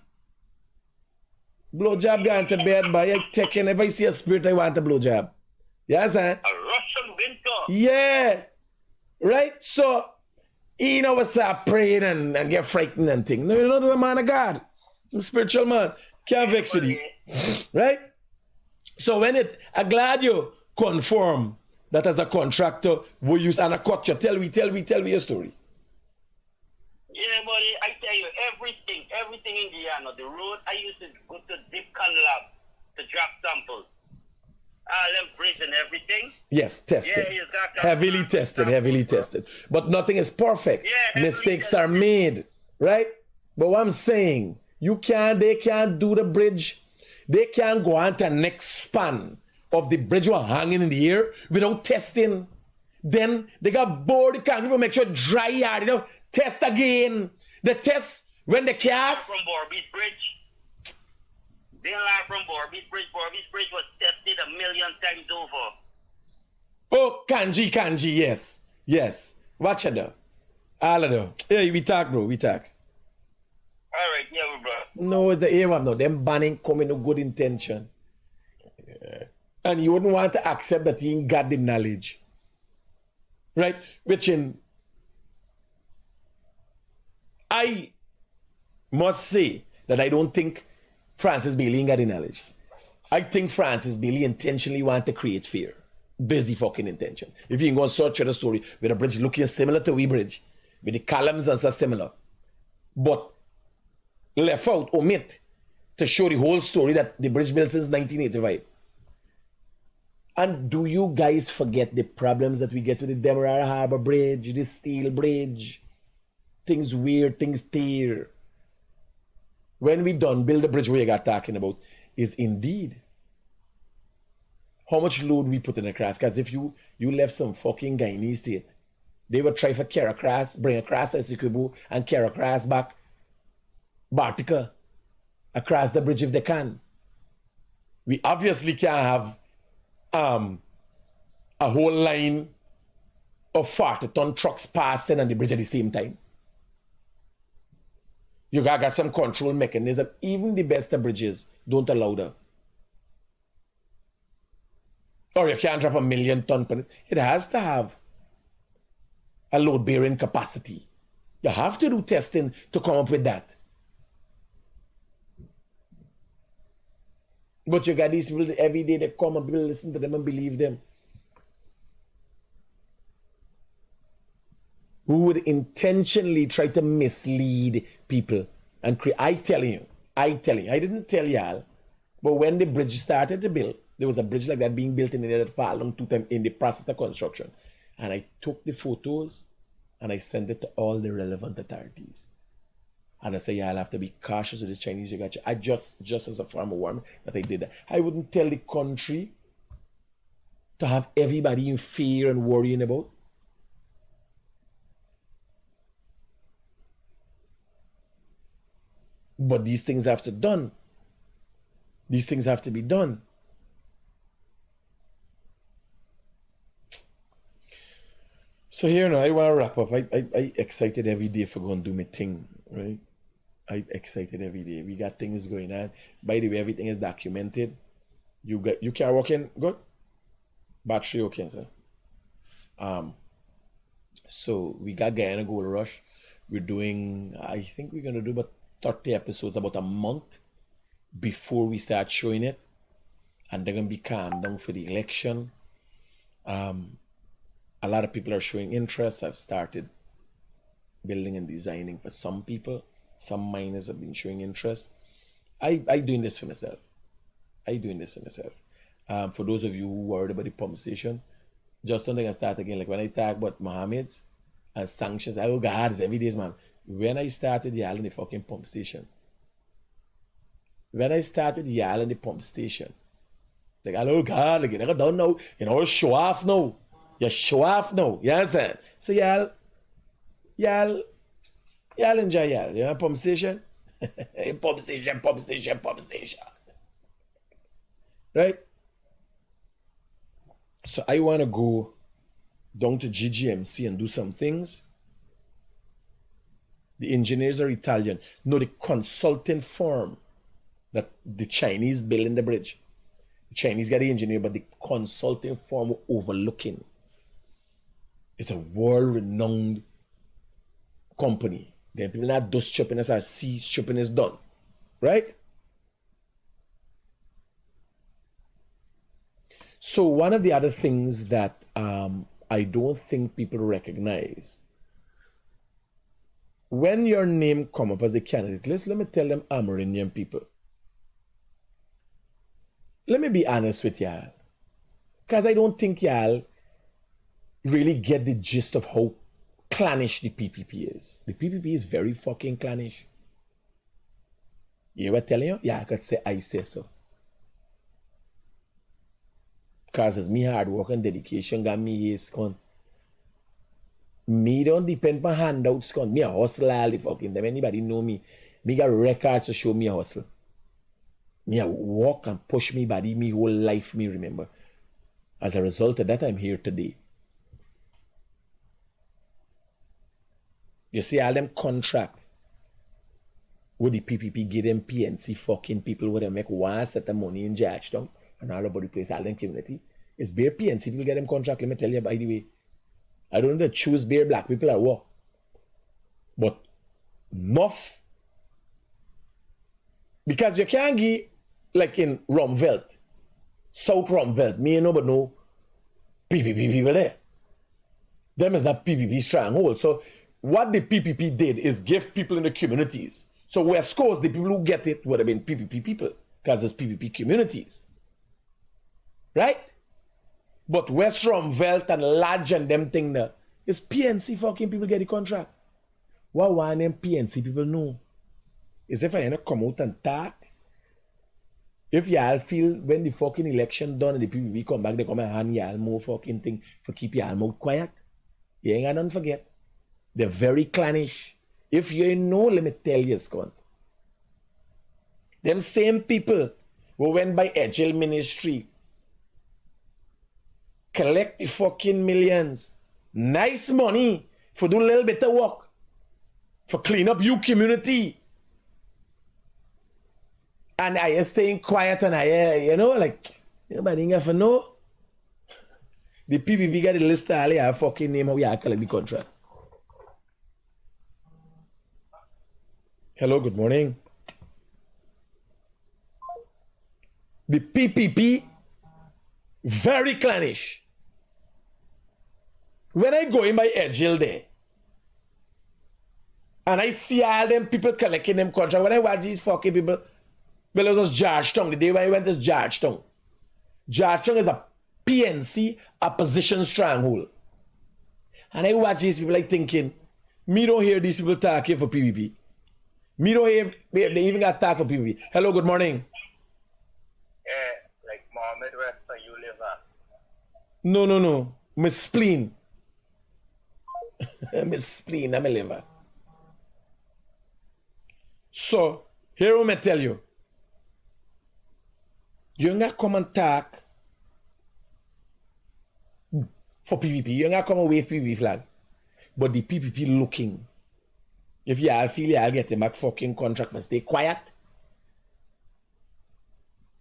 Blowjob going to bed, by I taking, if I see a spirit, I want a blowjob. Yes, eh?
A Russian winter.
Yeah. Right? So, you know, we start praying and get frightened and things. No, you're not a man of God. I'm a spiritual man. Can't vex with you. Right? So when I'm glad you confirm that as a contractor, we use and I cut you. Tell me your story.
Yeah, buddy, I tell you, everything in Guyana, the road I used to go to Dipcon lab to drop samples. Them bridge and everything.
Yes, tested.
Yeah, exactly.
Heavily tested. But nothing is perfect.
Yeah,
mistakes are made, right? But what I'm saying, they can't do the bridge. They can't go on to the next span of the bridge while hanging in the air without testing. Then they got bored, they can't even make sure dry yard, you know, test again. The test when the cast
from Borby's Bridge. They learn from Borby's Bridge. Borby's Bridge was tested 1 million times over.
Oh, kanji, yes. Watch it though. All of them. Hey, we talk, bro, we talk.
Alright, yeah, bro.
No, it's the airwam now. Them banning coming with good intention. Yeah. And you wouldn't want to accept that he ain't got the knowledge. Right? Which I must say that I don't think Francis Bailey ain't got the knowledge. I think Francis Bailey intentionally want to create fear. Busy fucking intention. If you can go and search for the story with a bridge looking similar to we bridge, with the columns and so similar, but left out, omit to show the whole story that the bridge built since 1985. And do you guys forget the problems that we get with the Demerara Harbor Bridge, the steel bridge? Things weird, things tear. When we done build the bridge where you got talking about is indeed how much load we put in across. Because if you left some fucking Guyanese state, they would try for carry across, bring across Essequibo and carry across back Bartica across the bridge if they can. We obviously can't have a whole line of 40-ton trucks passing on the bridge at the same time. You gotta got some control mechanism. Even the best of bridges don't allow that. Or you can't drop 1 million ton per. It has to have a load bearing capacity. You have to do testing to come up with that. But you got these people every day that come and people listen to them and believe them. Who would intentionally try to mislead people and create. I telling you, I didn't tell y'all, but when the bridge started to build, there was a bridge like that being built in the for a long time in the process of construction. And I took the photos and I sent it to all the relevant authorities. And I say, y'all have to be cautious with this Chinese yugacha. I just as a farmer warning that I did that. I wouldn't tell the country to have everybody in fear and worrying about. But these things have to be done. These things have to be done. So here now, I want to wrap up. I excited every day for going to do my thing, right? I excited every day. We got things going on. By the way, everything is documented. You can walk in. Good. Battery okay, sir. So we got Guyana Gold Rush. We're doing, I think we're gonna do about 30 episodes about a month before we start showing it, and they're gonna be calmed down for the election. A lot of people are showing interest. I've started building and designing for some people. Some miners have been showing interest. I doing this for myself. For those of you who worried about the pump station, just something I start again. Like when I talk about Mohammed's and sanctions, oh God, it's every day, man. When I started yelling the fucking pump station, like, oh God, like you never done now, you know, show off now. You show off now. You understand? So y'all enjoy y'all. You know, pump station? pump station. Right? So I want to go down to GGMC and do some things. The engineers are Italian. No, the consulting firm that the Chinese building the bridge. The Chinese got the engineer, but the consulting firm overlooking. It's a world-renowned company. Then people not dust choppiness or sea choppiness done. Right? So one of the other things that I don't think people recognize, when your name come up as a candidate list, let me tell them Amerindian people. Let me be honest with y'all. Because I don't think y'all really get the gist of how clannish the PPP is. The PPP is very fucking clannish. You know what I'm telling you? Yeah, I could say I say so. Because it's me hard work and dedication got me here, scon. Me don't depend on handouts, scon. Me a hustle all the fucking time. Anybody know me? Me got records to show me a hustle. Me a walk and push me body me whole life, me remember. As a result of that, I'm here today. You see all them contract with the PPP give them PNC fucking people where they make one set of money in Georgetown and all about the place, all them community. It's bare PNC people get them contract, let me tell you by the way. I don't know if they choose bare black people or what. But enough. Because you can't give, like in Rumveld, South Rumveld, me and nobody know PPP people there. Them is not PPP stronghold. So what the PPP did is give people in the communities. So West Coast, the people who get it would have been PPP people because it's PPP communities. Right? But West Rumveld and Lodge and them thing there, it's PNC fucking people get the contract. What one them PNC people know is if I ain't come out and talk, if y'all feel when the fucking election done and the PPP come back, they come and hand y'all more fucking thing for keep y'all mouth quiet. You ain't got nothing forget. They're very clannish. If you ain't know, let me tell you, Scott. Them same people who went by Agile Ministry, collect the fucking millions, nice money for do a little bit of work, for clean up your community. And I am staying quiet and I, you know, like, nobody ain't to know. The PPP got the list of all your fucking name how you collect the contract. Hello, good morning. The PPP, very clannish. When I go in by Edgel there, and I see all them people collecting them contract, when I watch these fucking people, well, it was Georgetown. The day when I went to Georgetown. Georgetown is a PNC opposition stronghold. And I watch these people like thinking, me don't hear these people talking for PPP. Me don't hear, they even got talk for PPP. Hello, good morning.
Like Mohammed West, you live at?
No. Miss Spleen. Miss Spleen, I'm a liver. So, here I tell you. You ain't gonna come and talk for PPP. You ain't gonna come and wave PPP flag. But the PPP looking. If y'all feel y'all get them back fucking contract, but stay quiet.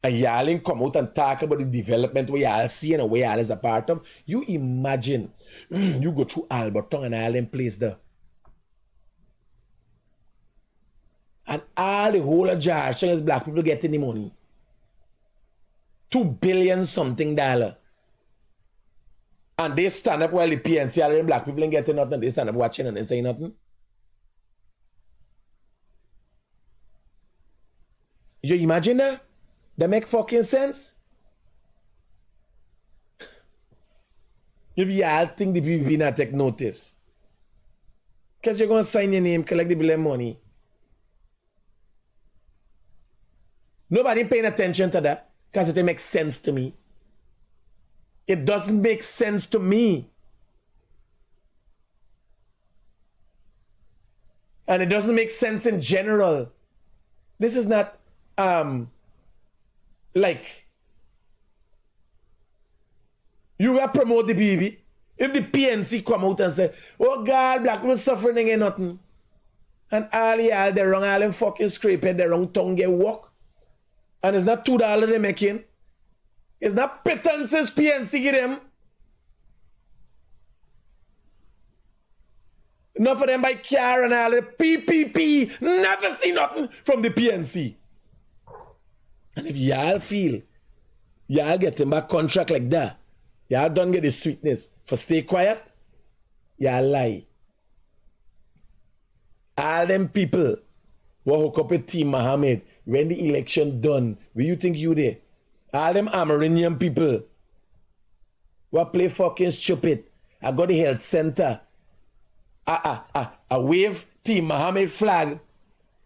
and y'all ain't come out and talk about the development where y'all see and where y'all is a part of, you imagine you go through Alberton and all them place there. And all the whole of Georgetown is black people getting the money. $2 billion something dollar. And they stand up while the PNC, all the black people ain't getting nothing. They stand up watching and they say nothing. You imagine that? That make fucking sense? If y'all think the people not take notice. Because you're going to sign your name, collect the bill and money. Nobody paying attention to that because it makes sense to me. It doesn't make sense to me. And it doesn't make sense in general. This is not like you gotta promote the BB. If the PNC come out and say, oh God, black people suffering ain't nothing. And all y'all, they wrong, all them fucking scraping, the wrong tongue get walk. And it's not $2 they making. It's not pretenses PNC give them. Enough for them by car and all the PPP. Never see nothing from the PNC. And if y'all feel y'all getting back contract like that, y'all don't get the sweetness for stay quiet, y'all lie. All them people who hook up with Team Mohammed when the election done, where you think you there? All them Amerinian people who play fucking stupid. I go to the health center. I wave Team Mohammed flag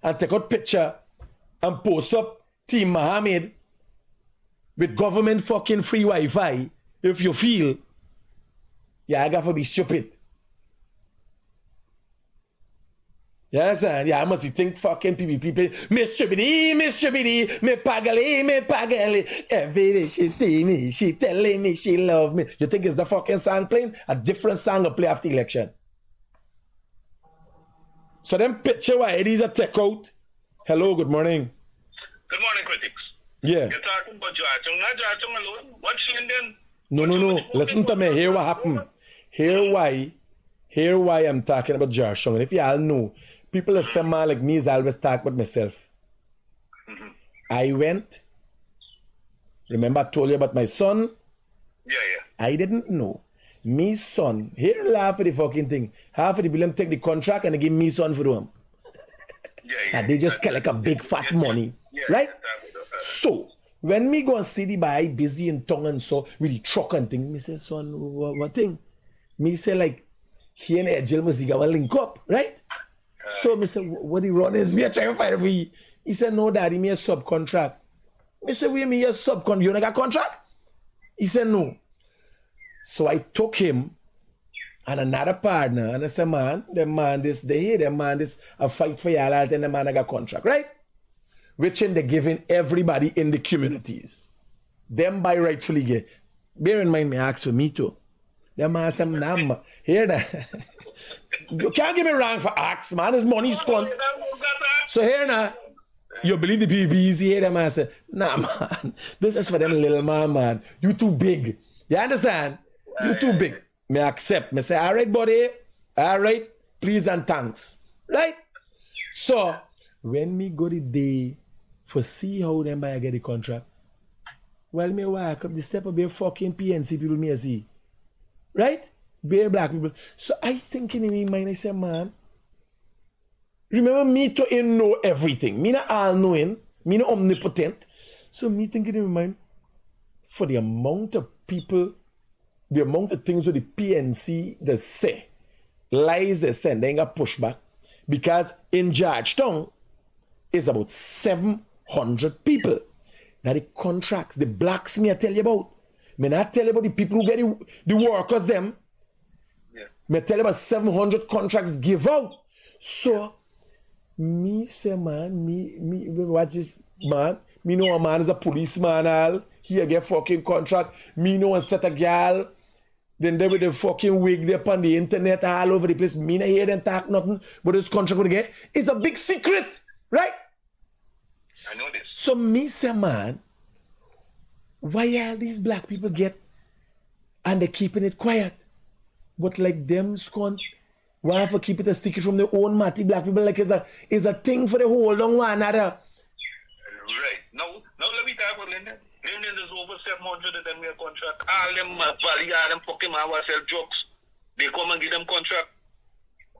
and take out picture and post up Team Mohammed with government fucking free Wi-Fi. If you feel, yeah, I got to be stupid. Yes, and yeah, I must think fucking people. Miss Chubby, me pagale. Every day she see me, she telling me she love me. You think it's the fucking song playing? A different song will play after the election. So them picture why it is a take out. Hello, good morning.
Good morning, critics.
Yeah.
You're talking about Georgetown, not Georgetown alone. What's in them?
No. Listen to me. Hear what happened. Hear why I'm talking about Georgetown. And if you all know, people are saying man like me is always talk about myself. Mm-hmm. I went. Remember I told you about my son?
Yeah.
I didn't know. Me son, here laugh at the fucking thing. Half of the bill take the contract and they give me son for them.
Yeah.
And they just collect a big fat money. Right? So, when me go and see the boy busy in tongue and so with the truck and thing, me say, son, what thing? Me say like, he and Ejel Musiga will link up, right? So me say, what the run is? Me a trying to find for you. He said, no daddy, me a subcontract. Me say, we me a subcontract. You don't got contract? He said, no. So I took him and another partner and I said, man, the man this, a fight for y'all and the man I got contract, right? Which in they giving everybody in the communities. Them by rightfully get. Bear in mind me ask for me too. Them man say, nah, hear that. You can't give me wrong for ask, man. His money's gone. So here now, you believe the PBs here, the man say, nah man, this is for them little man. You too big. You understand? You too big. Me accept. Me say, all right, buddy. All right. Please and thanks. Right? So, when me go the day for see how them buy get the contract, well, me walk up the step of their fucking PNC people me see. Right? Bare black people. So, I think in my mind, I say, man, remember me to know everything. Me not all knowing. Me not omnipotent. So, me thinking in my mind, for the amount of people, the amount of things that the PNC they say, lies they send, they ain't got pushback. Because in Georgetown, it's about 700 people. Now the contracts, the blacks me I tell you about. Me not tell you about the people who get the workers them. Yeah. Me tell you about 700 contracts give out. So, me say man, me watch this man. Me know a man is a policeman all. He get fucking contract. Me know a set a girl. Then they with the fucking wig there on the internet all over the place. Me not hear them talk nothing. But this contract we get is a big secret. Right?
I know this.
So me say man, why all these black people get and they're keeping it quiet? But like them scum, why for keep it a secret from their own matty black people like is a thing for the whole long one another.
Right. Now let me talk about Linden. Linden is over 700 of them their contract. All them valley, all them fucking sell drugs. They come and give them contract.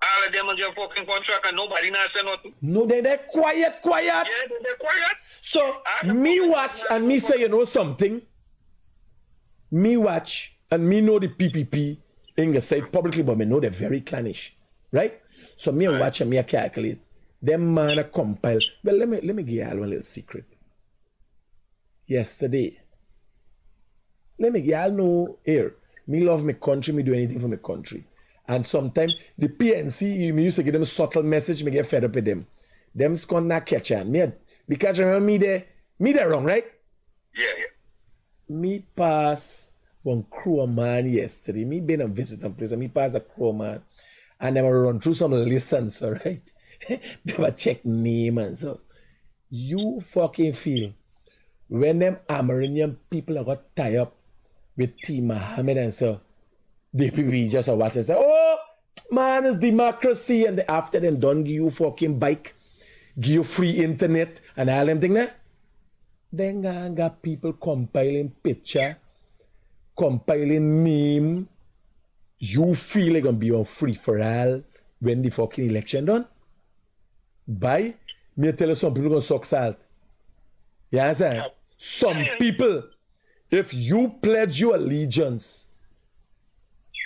All of them and get fucking contract and nobody not say nothing.
No, they're quiet.
Yeah, they're quiet.
So me watch and me say, you know something? Me watch and me know the PPP in the side publicly, but me know they're very clannish. Right? So me watch and me calculate. Them man a compile. Well, let me give you all one little secret. Yesterday, let me give you all know here. Me love my country, me do anything for my country. And sometimes the PNC, me used to give them a subtle message, me get fed up with them. Them scum not catch on. Because remember me there wrong, right?
Yeah.
Me pass one crow man yesterday. Me been a visiting place and me pass a crow man. And them run through some lessons, alright? They were check name and so. You fucking feel when them Amerindian people are got tied up with T. Mohammed and so the people just watch and say, oh man, it's democracy, and after them done give you fucking bike, give you free internet and all them thing there. Then got people compiling picture, compiling meme. You feel like gonna be on free for all when the fucking election done? By me tell you some people gonna suck salt. You understand? Some people, if you pledge your allegiance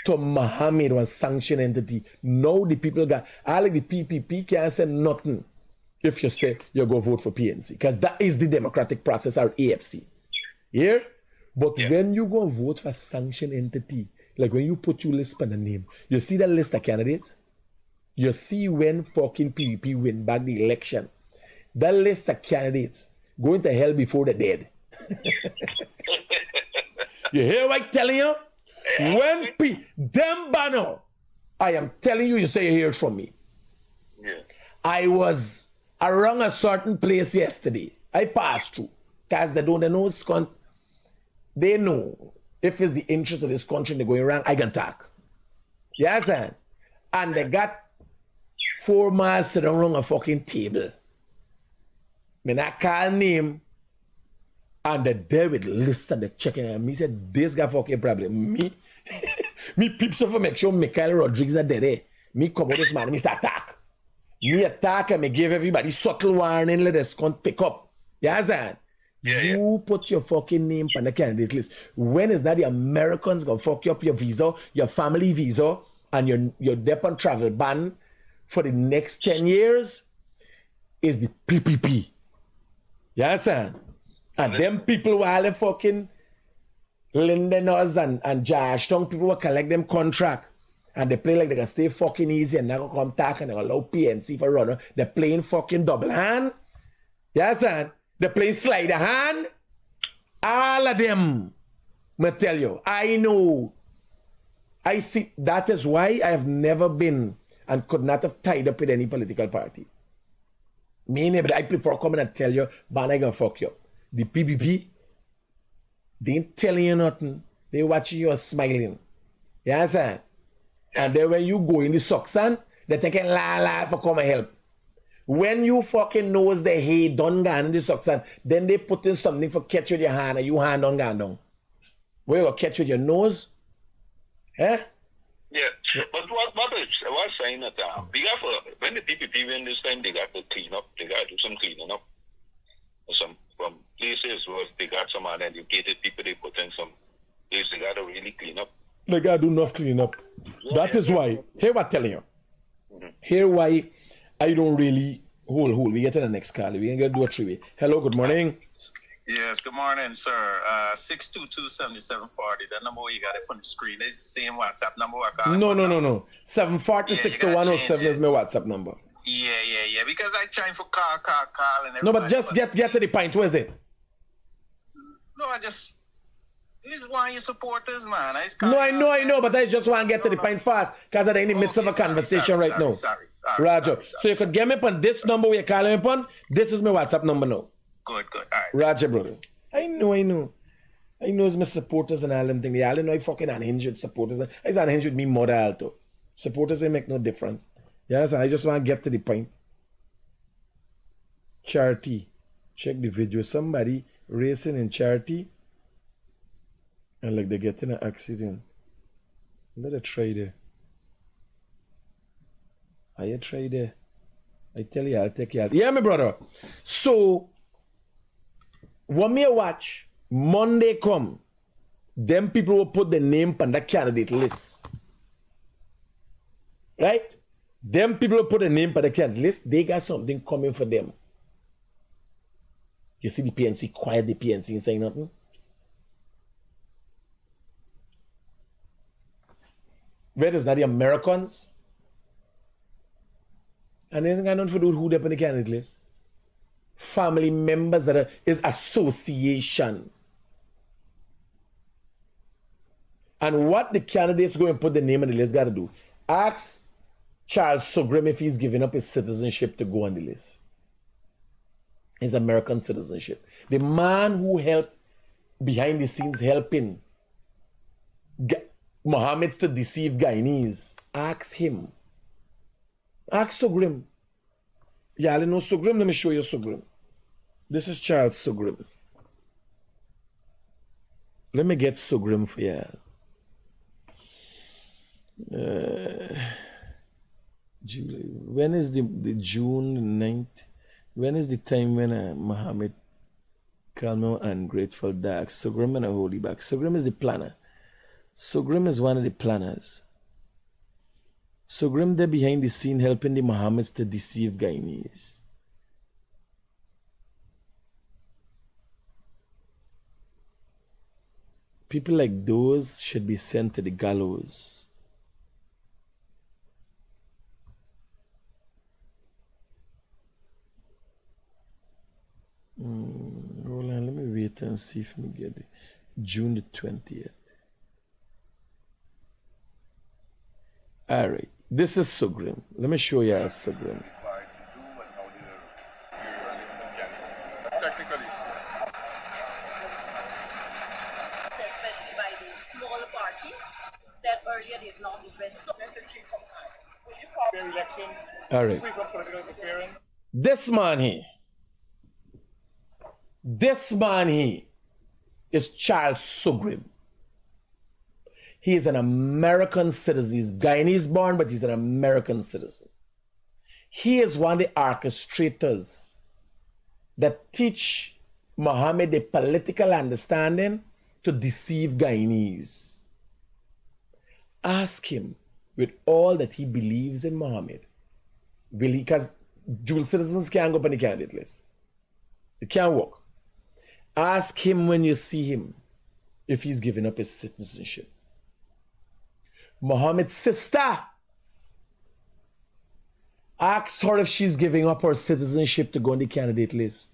to Mohammed, one sanctioned entity, now the people got all of the PPP can't say nothing if you say you go vote for PNC, because that is the democratic process, or AFC. Here, but when you go vote for sanctioned entity, like when you put your list on the name, you see that list of candidates. You see when fucking PPP win back the election, that list of candidates going to hell before they're dead. You hear what I'm telling you? When them banner, I am telling you, you say you hear it from me.
Yeah.
I was around a certain place yesterday. I passed through. Because they know scum. They know if it's the interest of this country they're going around, I can talk. Yes, sir. And they got 4 miles sitting around a fucking table. When I call name, and they're there with lists and they're checking, and me said, this guy fucking problem. Me peeps over make sure Michael Rodriguez are there. Me come out this man, me start attack. Me attack and me give everybody subtle warning, let us can't pick up. Yes, sir. You put your fucking name on the candidate list. When is that the Americans gonna fuck you up your visa, your family visa, and your dep on travel ban for the next 10 years? Is the PPP. Yes, sir. And them people were all fucking Lindeners and Georgetown people will collect them contract. And they play like they can stay fucking easy and never come back and they allow PNC for runner. They're playing fucking double hand. Yes, sir. They're playing sleight of hand. All of them. I tell you, I know. I see. That is why I have never been and could not have tied up with any political party. But I prefer coming and tell you, man, I gonna fuck you up. The PPP, they ain't telling you nothing. They watching you smiling. You understand? And then when you go in the suction, they taking la for come and help. When you fucking knows the hay done gone in the suction, then they put in something for catch with your hand and you hand on gone down. Where you gonna catch with your nose? Eh?
Yeah. But what is what's saying that we got for when the PPP win this time, they got to clean up, they got to do some cleaning up. Some from places where they got some uneducated people, they put in some places they got to really clean up.
They got to do enough clean up. That is why, here what I'm telling you. Here why I don't really, hold, we get to the next call. We're going to do a 3-way. Hello, good morning.
Yes, good morning, sir. 622-7740. That number you got up on the screen is the same WhatsApp number I got.
No. 740-6107 is my WhatsApp number.
Yeah. Because I trying for call and everything.
No, but just get to the point. Where is it?
No, this is one of your supporters, man.
No, I know, but I just want to get to the point fast because I'm in the midst of a conversation right now.
Sorry.
Roger. So you could get me upon this number where you're calling me upon. This is my WhatsApp number now.
Good. All right.
Roger, brother. I know. I knows my supporters and all them thing. They all know I fucking unhinged with supporters. It's unhinged with me mother alto. Supporters, they make no difference. Yes, I just want to get to the point. Charity. Check the video. Somebody racing in Charity. And like they get in an accident. Let it try there. I try there. I tell you, I'll take you out. Yeah, my brother. So, when me watch, Monday come, them people will put the name on the candidate list. Right? Them people will put the name on the candidate list. They got something coming for them. You see the PNC quiet, the PNC ain't saying nothing. Where is that the Americans? And there isn't got nothing to do with who they're on the candidate list. Family members that is association. And what the candidates going to put the name on the list got to do? Ask Charles Sugrim if he's giving up his citizenship to go on the list. His American citizenship. The man who helped behind the scenes helping Mohammed to deceive Guyanese. Ask him. Ask Sugrim. Y'all know Sugrim? Let me show you Sugrim. This is Charles Sugrim. Let me get Sugrim for y'all. July. When is the June 9th? When is the time when Mohammed Kalmo and Grateful Dark? Sugrim and a holy back. Sugrim is the planner. Sugrim is one of the planners. Sugrim there behind the scene helping the Mohammeds to deceive Guyanese. People like those should be sent to the gallows. Hold on, let me wait and see if we get it. June the 20th. Alright, this is Sugrim. Let me show you Sugrim.
Technical issue.
Especially by the small party, said earlier they've not addressed so
Fair election.
Alright.
Free from political interference.
This man here is Charles Sugrim. He is an American citizen. He's Guyanese born, but he's an American citizen. He is one of the orchestrators that teach Mohammed the political understanding to deceive Guyanese. Ask him with all that he believes in Mohammed. Will he? Because dual citizens can't go up on the candidate list. They can't walk. Ask him when you see him if he's giving up his citizenship. Mohammed's sister, ask her if she's giving up her citizenship to go on the candidate list.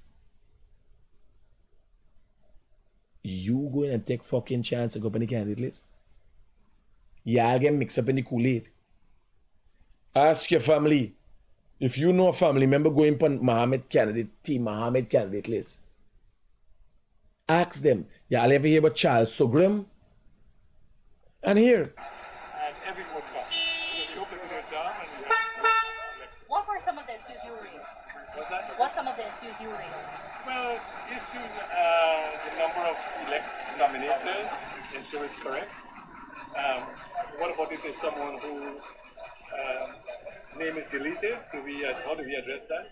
You going to take fucking chance to go up on the candidate list? Y'all get mixed up in the Kool-Aid. Ask your family. If you know a family member going on Mohammed candidate list, ask them. Y'all ever hear about Charles Sugrim? And here.
And every vote counts. You hope they do their job and you have to
what were some of the issues you raised?
What's that?
What some of the issues you raised?
Well, issue the number of elect nominators, ensure it's correct. What about if there's someone who name is deleted? How do we address that?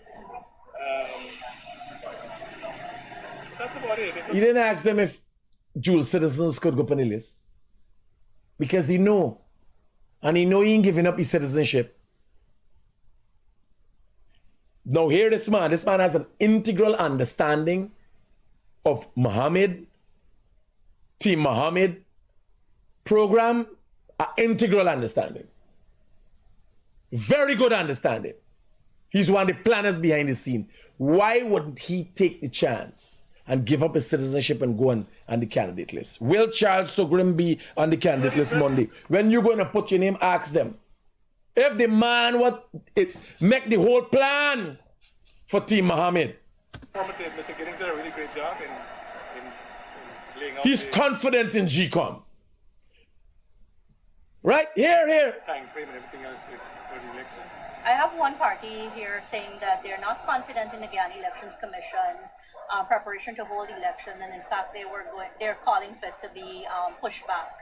That's about it.
You didn't ask them if dual citizens could go up on the list. Because he know. And he know he ain't giving up his citizenship. Now here this man has an integral understanding of Muhammad, Team Muhammad program, an integral understanding. Very good understanding. He's one of the planners behind the scene. Why wouldn't he take the chance and give up his citizenship and go on the candidate list? Will Charles Sugrim be on the candidate list Monday? When you're going to put your name, ask them. If the man make the whole plan for Team Muhammad.
Mr. Giddings did a really great job in laying out
He's
the
confident in GCOM. Right? Here.
time frame and everything else for the election.
I have one party here saying that they're not confident in the Guyana Elections Commission preparation to hold election, and in fact they're calling for it to be pushed back.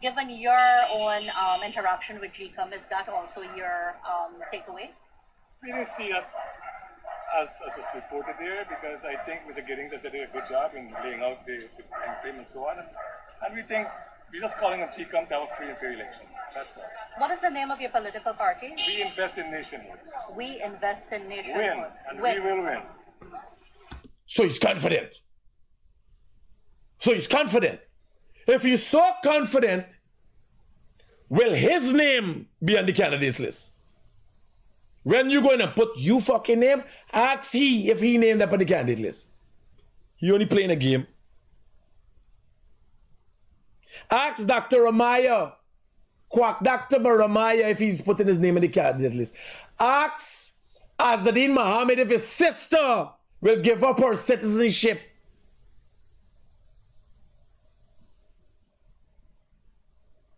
Given your own interaction with GCOM, is that also your takeaway?
We didn't see that as was reported there, because I think Mr. Giddings has did a good job in laying out the time frame and so on. And we think we're just calling on GCOM to have a free and fair election. That's all.
What is the name of your political party?
We invest in nationhood.
We invest in nationhood.
Win, and we will win.
So he's confident. If he's so confident, will his name be on the candidates list? When you going to put you fucking name, ask he if he named up on the candidate list. He only playing a game. Ask Dr. Ramaya, Quack Dr. Ramaya, if he's putting his name on the candidate list. Ask Azadeen Mohammed if his sister will give up her citizenship.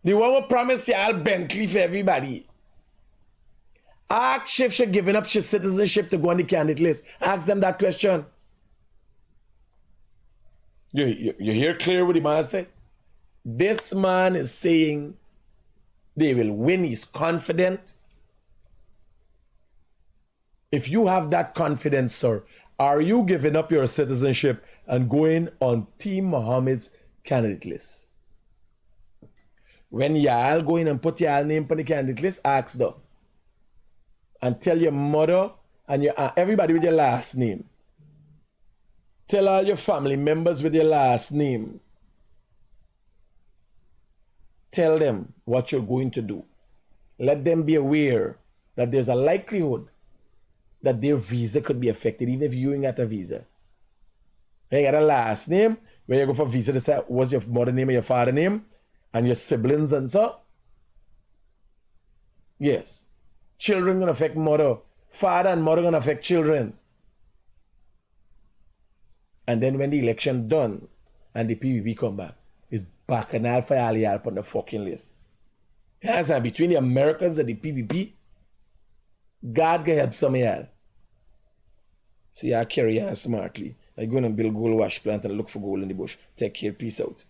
The one who promised y'all Bentley for everybody. Ask if she's giving up her citizenship to go on the candidate list. Ask them that question. You hear clear what the man said? This man is saying they will win. He's confident. If you have that confidence, sir, are you giving up your citizenship and going on Team Mohammed's candidate list? When y'all go in and put y'all name on the candidate list, ask them. And tell your mother and your aunt, everybody with your last name. Tell all your family members with your last name. Tell them what you're going to do. Let them be aware that there's a likelihood that their visa could be affected, even if you ain't got a visa. You got a last name, when you go for visa, they say, what's your mother name and your father name, and your siblings and so. Yes. Children gonna affect mother. Father and mother gonna affect children. And then when the election done, and the PVP come back, it's bacchanal for y'all on the fucking list. Yes, and between the Americans and the PVP, God can help some of y'all. So y'all carry on smartly. I go and build gold wash plant and look for gold in the bush. Take care. Peace out.